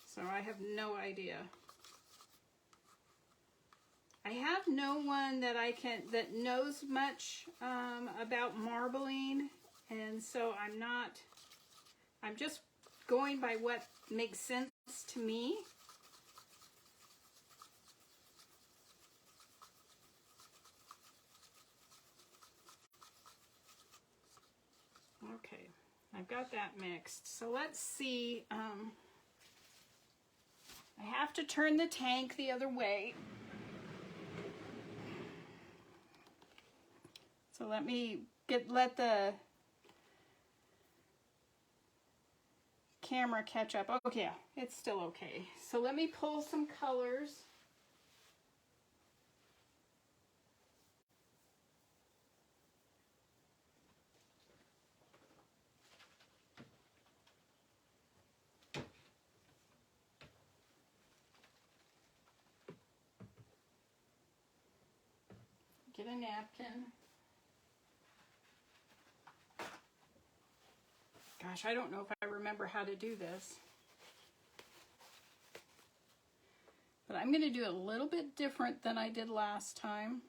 So I have no idea. I have no one that that knows much about marbling, and so I'm just going by what makes sense to me. Okay, I've got that mixed. So let's see. I have to turn the tank the other way. So let me let the camera catch up. Okay, yeah, it's still okay. So let me pull some colors. Get a napkin. Gosh, I don't know if I remember how to do this. But I'm going to do it a little bit different than I did last time.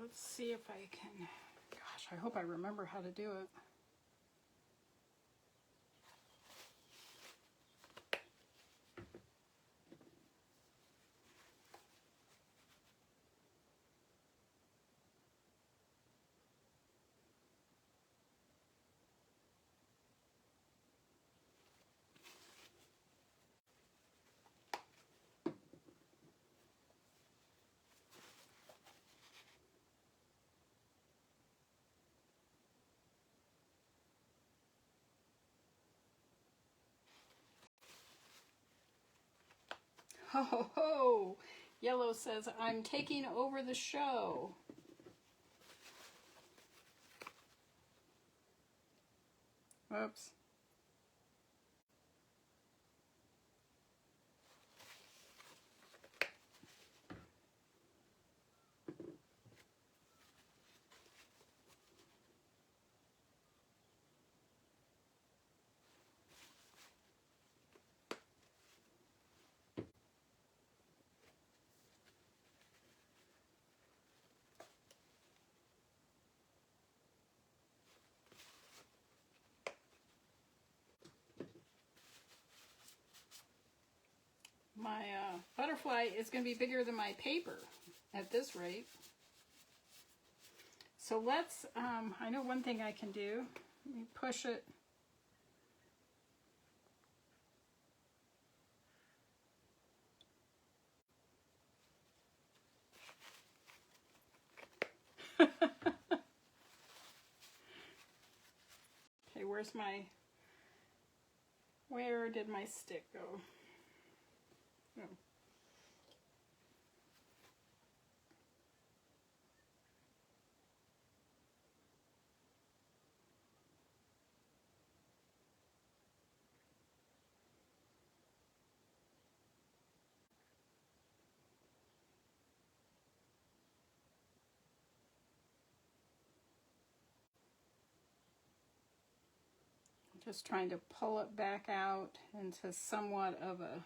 Let's see if I can, gosh, I hope I remember how to do it. Ho ho ho! Yellow says, I'm taking over the show. Whoops. My butterfly is going to be bigger than my paper at this rate. So let's, I know one thing I can do. Let me push it. Okay, where did my stick go? Oh. Just trying to pull it back out into somewhat of a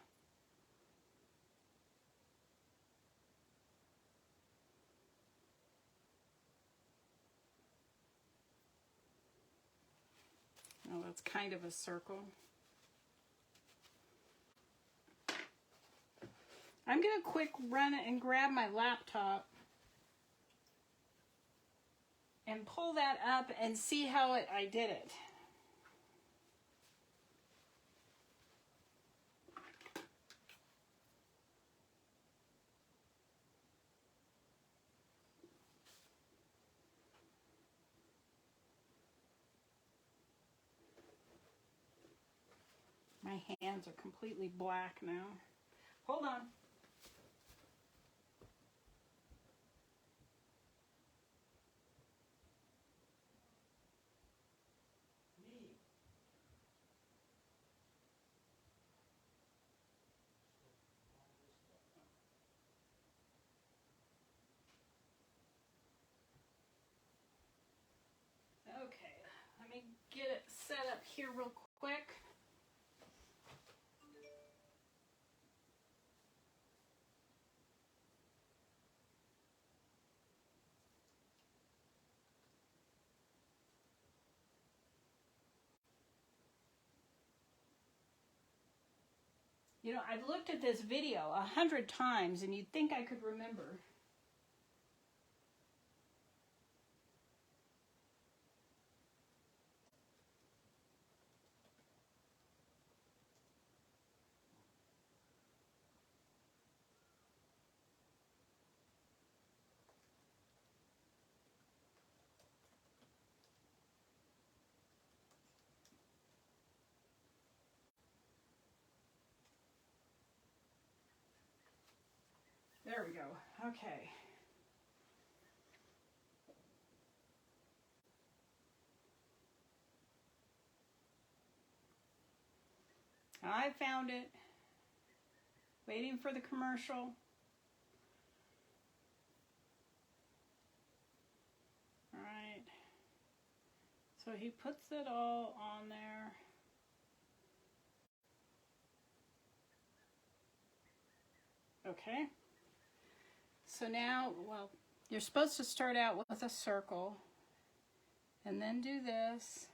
oh, that's kind of a circle. I'm going to quick run and grab my laptop and pull that up and see how I did it. My hands are completely black now. Hold on. Okay, let me get it set up here real quick. You know, I've looked at this video 100 times and you'd think I could remember. There we go. Okay. I found it. Waiting for the commercial. All right. So he puts it all on there. Okay. So now, well, you're supposed to start out with a circle and then do this.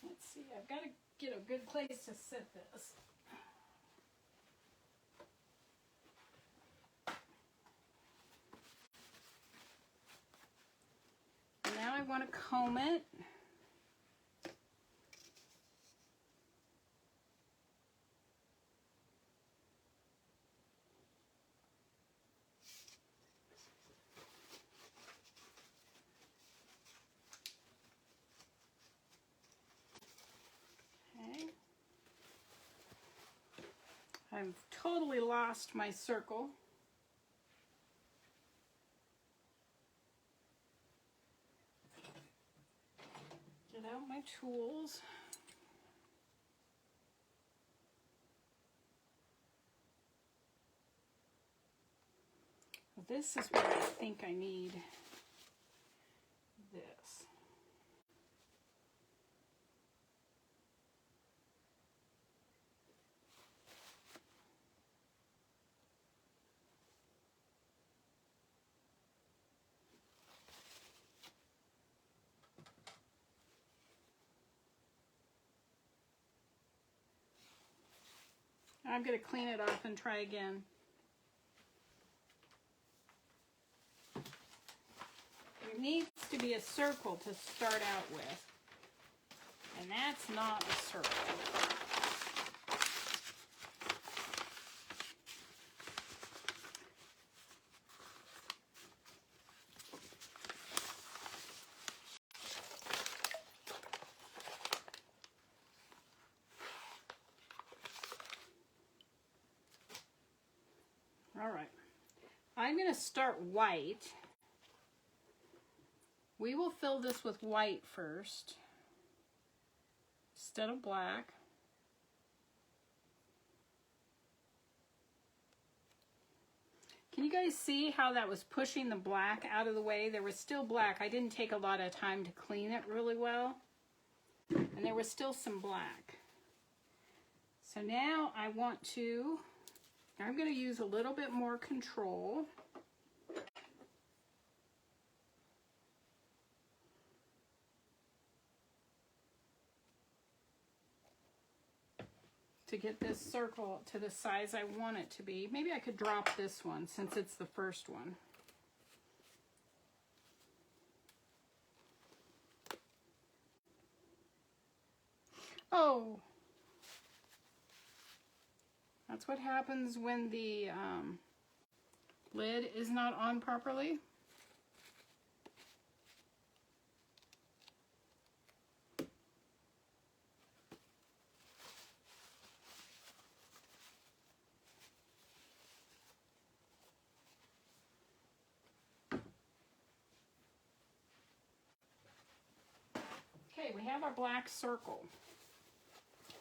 Let's see, I've got to get a good place to sit this. Now I want to comb it. Okay. I've totally lost my circle. Get out my tools. This is where I think I need this. I'm going to clean it off and try again. There needs to be a circle to start out with, and that's not a circle. All right, I'm going to start white. We will fill this with white first, instead of black. Can you guys see how that was pushing the black out of the way? There was still black. I didn't take a lot of time to clean it really well, and there was still some black. So now I'm going to use a little bit more control. To get this circle to the size I want it to be. Maybe I could drop this one since it's the first one. Oh! That's what happens when the lid is not on properly. Okay, we have our black circle.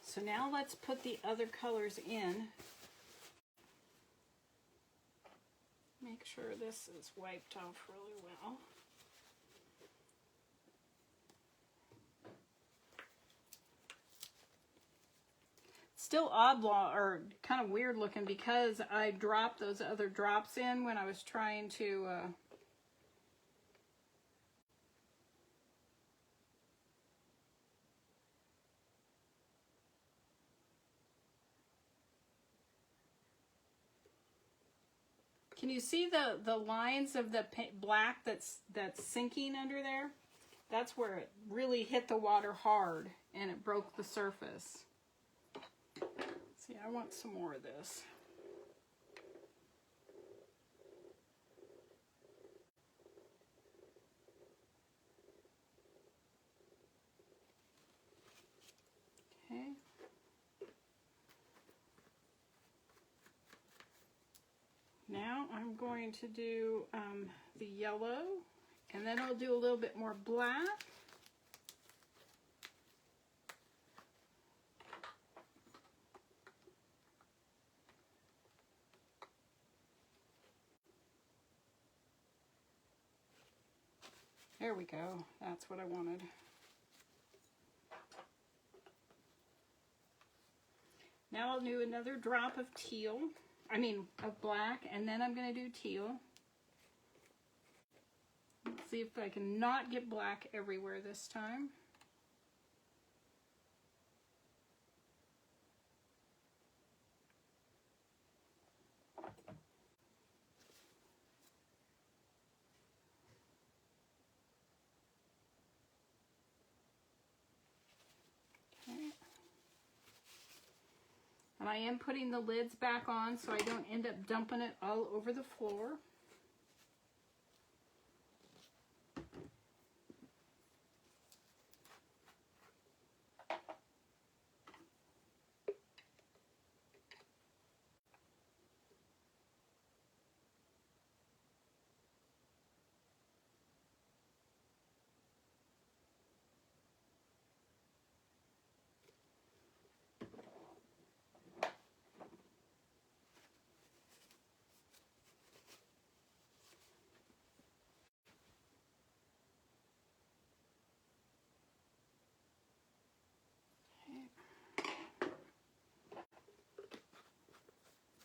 So now let's put the other colors in. Make sure this is wiped off really well. still oblong or kind of weird looking because I dropped those other drops in when I was trying to can you see the lines of the black that's sinking under there? That's where it really hit the water hard and it broke the surface. See, I want some more of this. Okay. Now I'm going to do the yellow, and then I'll do a little bit more black. There we go. That's what I wanted. Now I'll do another drop of teal. I mean, of black, and then I'm going to do teal. Let's see if I can not get black everywhere this time. Okay. And I am putting the lids back on so I don't end up dumping it all over the floor.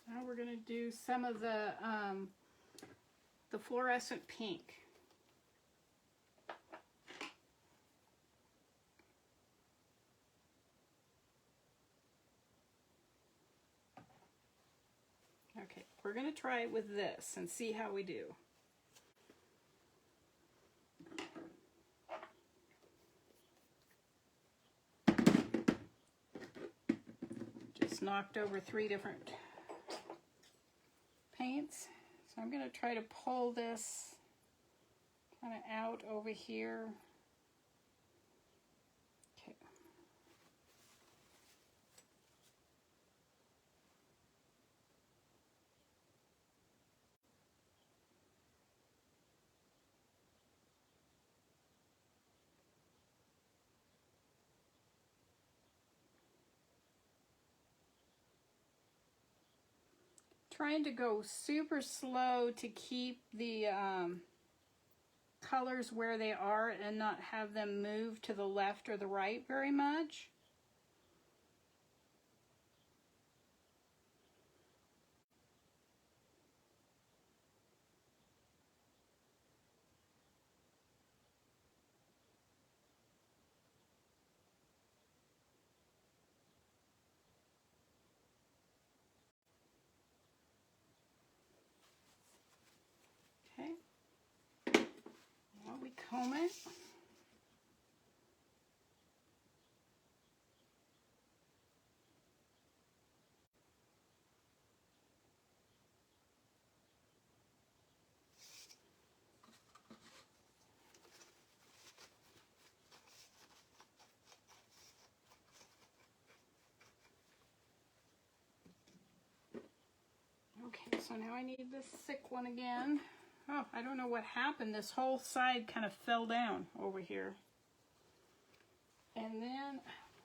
Now we're going to do some of the fluorescent pink. Okay, we're going to try it with this and see how we do. Just knocked over 3 different paints. So I'm going to try to pull this kind of out over here. Okay. Trying to go super slow to keep the colors where they are and not have them move to the left or the right very much. Okay. Now we comb it. Okay, so now I need this thick one again. Oh, I don't know what happened. This whole side kind of fell down over here. And then,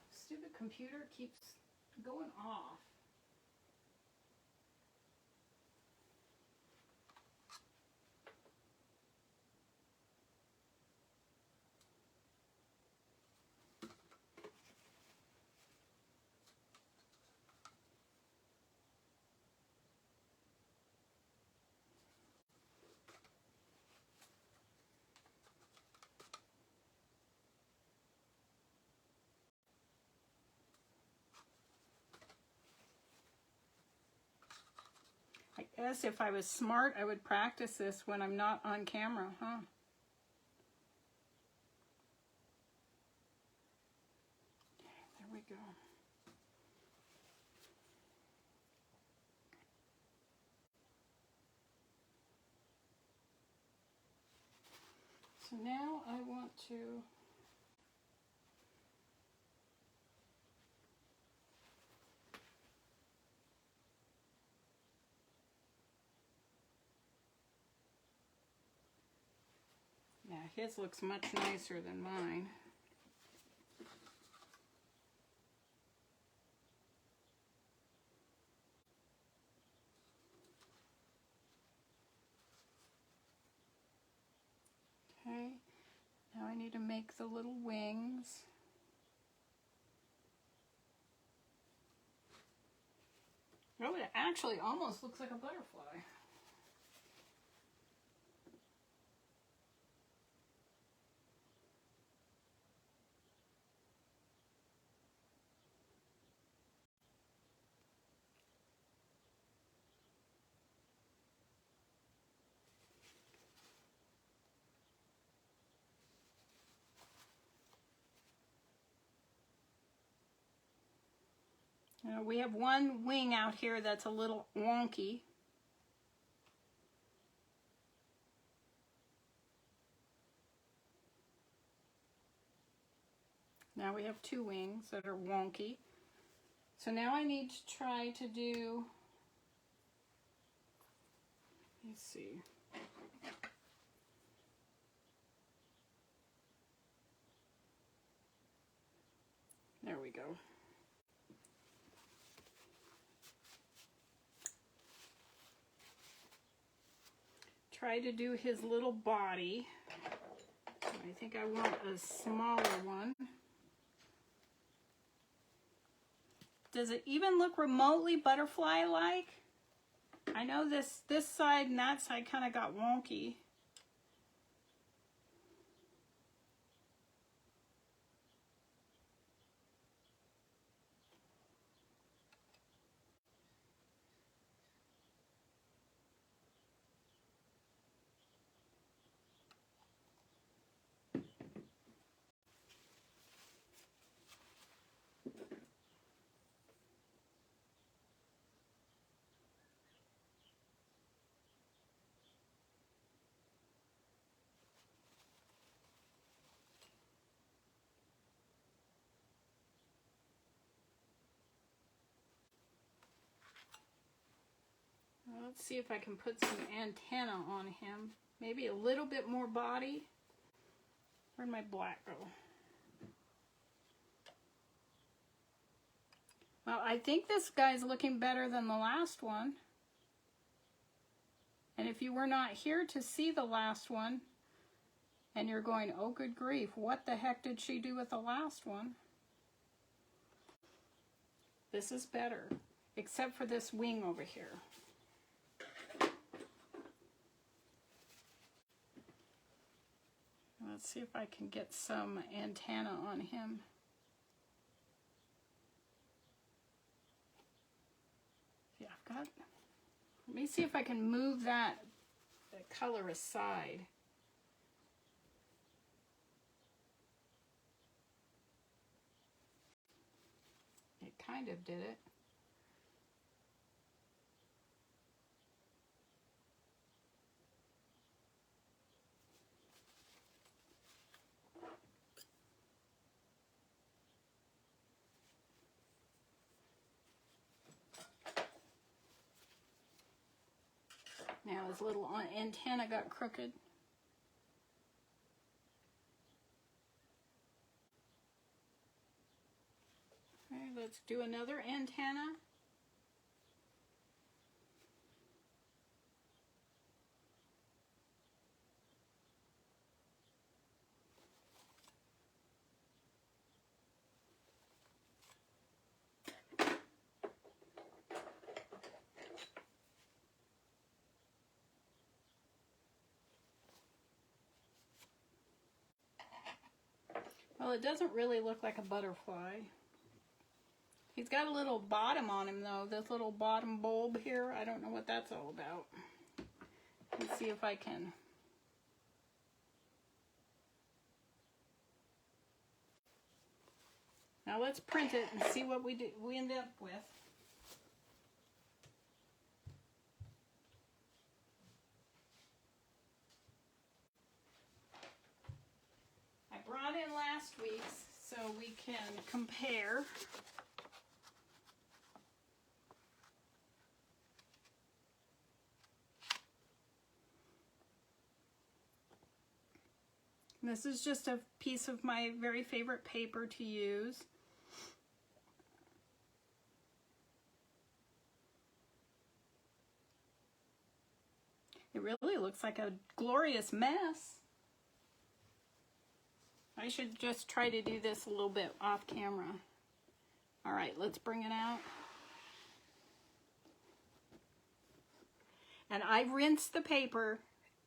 stupid computer keeps going off. guess if I was smart, I would practice this when I'm not on camera, huh? There we go. So now I want to his looks much nicer than mine. Okay, now I need to make the little wings. Oh, it actually almost looks like a butterfly. We have one wing out here that's a little wonky. Now we have two wings that are wonky. So now I need to try to do, let's see. There we go. Try to do his little body. I think I want a smaller one. Does it even look remotely butterfly-like? I know this side and that side kind of got wonky. Let's see if I can put some antenna on him. Maybe a little bit more body. Where'd my black go? Well, I think this guy's looking better than the last one. And if you were not here to see the last one, and you're going, oh good grief, what the heck did she do with the last one? This is better, except for this wing over here. Let's see if I can get some antenna on him. Yeah, I've got, let me see if I can move the color aside. It kind of did it. Now his little antenna got crooked. Okay, let's do another antenna. Well, it doesn't really look like a butterfly. He's got a little bottom on him though, this little bottom bulb here. I don't know what that's all about. Let's see if I can. Now let's print it and see what we end up with. I brought in last week's so we can compare. This is just a piece of my very favorite paper to use. It really looks like a glorious mess. I should just try to do this a little bit off camera. All right, let's bring it out. And I rinsed the paper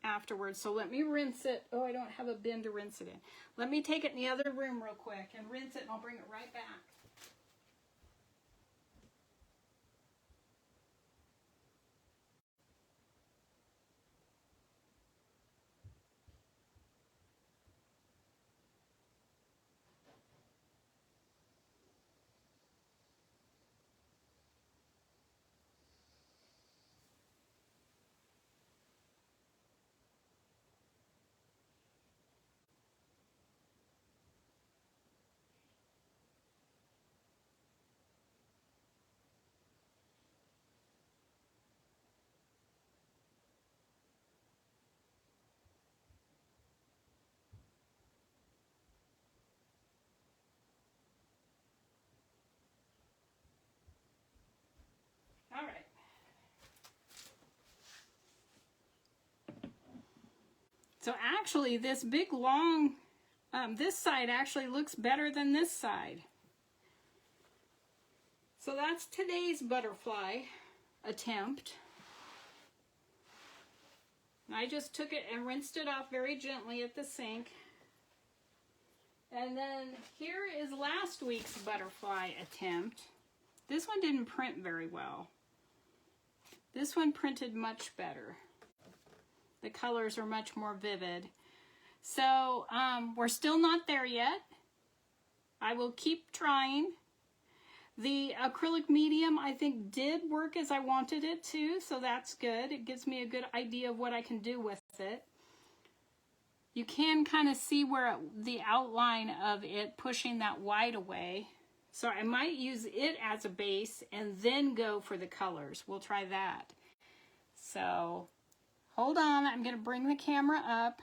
afterwards, so let me rinse it. Oh, I don't have a bin to rinse it in. Let me take it in the other room real quick and rinse it, and I'll bring it right back. All right. So actually this big long, this side actually looks better than this side. So that's today's butterfly attempt. I just took it and rinsed it off very gently at the sink. And then here is last week's butterfly attempt. This one didn't print very well. This one printed much better. The colors are much more vivid. So we're still not there yet. I will keep trying. The acrylic medium I think did work as I wanted it to, so that's good. It gives me a good idea of what I can do with it. You can kind of see where the outline of it pushing that white away. So I might use it as a base and then go for the colors. We'll try that. So hold on, I'm going to bring the camera up.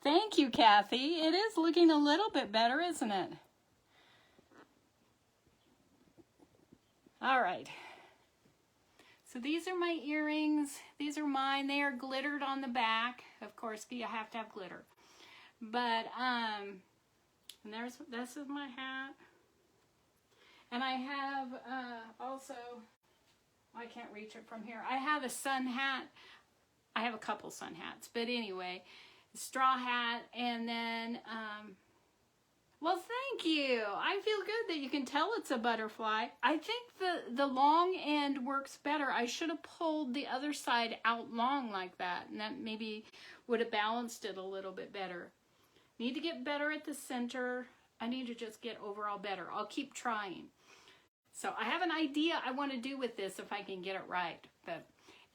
Thank you, Kathy. It is looking a little bit better, isn't it? All right. So these are my earrings. These are mine. They are glittered on the back. Of course, you have to have glitter. But, and this is my hat. And I have also, I can't reach it from here. I have a sun hat. I have a couple sun hats. But anyway, straw hat. And then, well, thank you. I feel good that you can tell it's a butterfly. I think the long end works better. I should have pulled the other side out long like that. And that maybe would have balanced it a little bit better. Need to get better at the center. I need to just get overall better. I'll keep trying. So I have an idea I want to do with this if I can get it right. But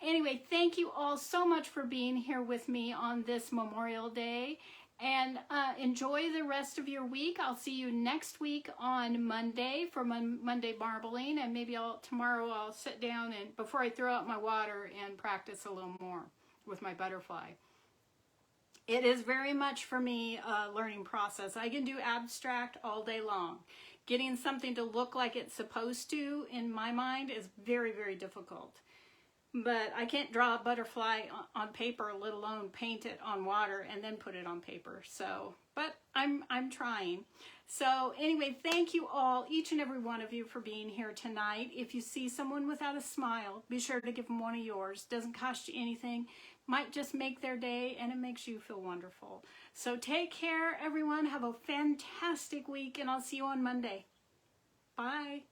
anyway, thank you all so much for being here with me on this Memorial Day. And enjoy the rest of your week. I'll see you next week on Monday for Monday marbling. And maybe tomorrow I'll sit down and before I throw out my water and practice a little more with my butterfly. It is very much for me a learning process. I can do abstract all day long. Getting something to look like it's supposed to, in my mind, is very, very difficult. But I can't draw a butterfly on paper, let alone paint it on water and then put it on paper. So, but I'm trying. So anyway, thank you all, each and every one of you, for being here tonight. If you see someone without a smile, be sure to give them one of yours. Doesn't cost you anything. Might just make their day, and it makes you feel wonderful. So take care, everyone. Have a fantastic week, and I'll see you on Monday. Bye.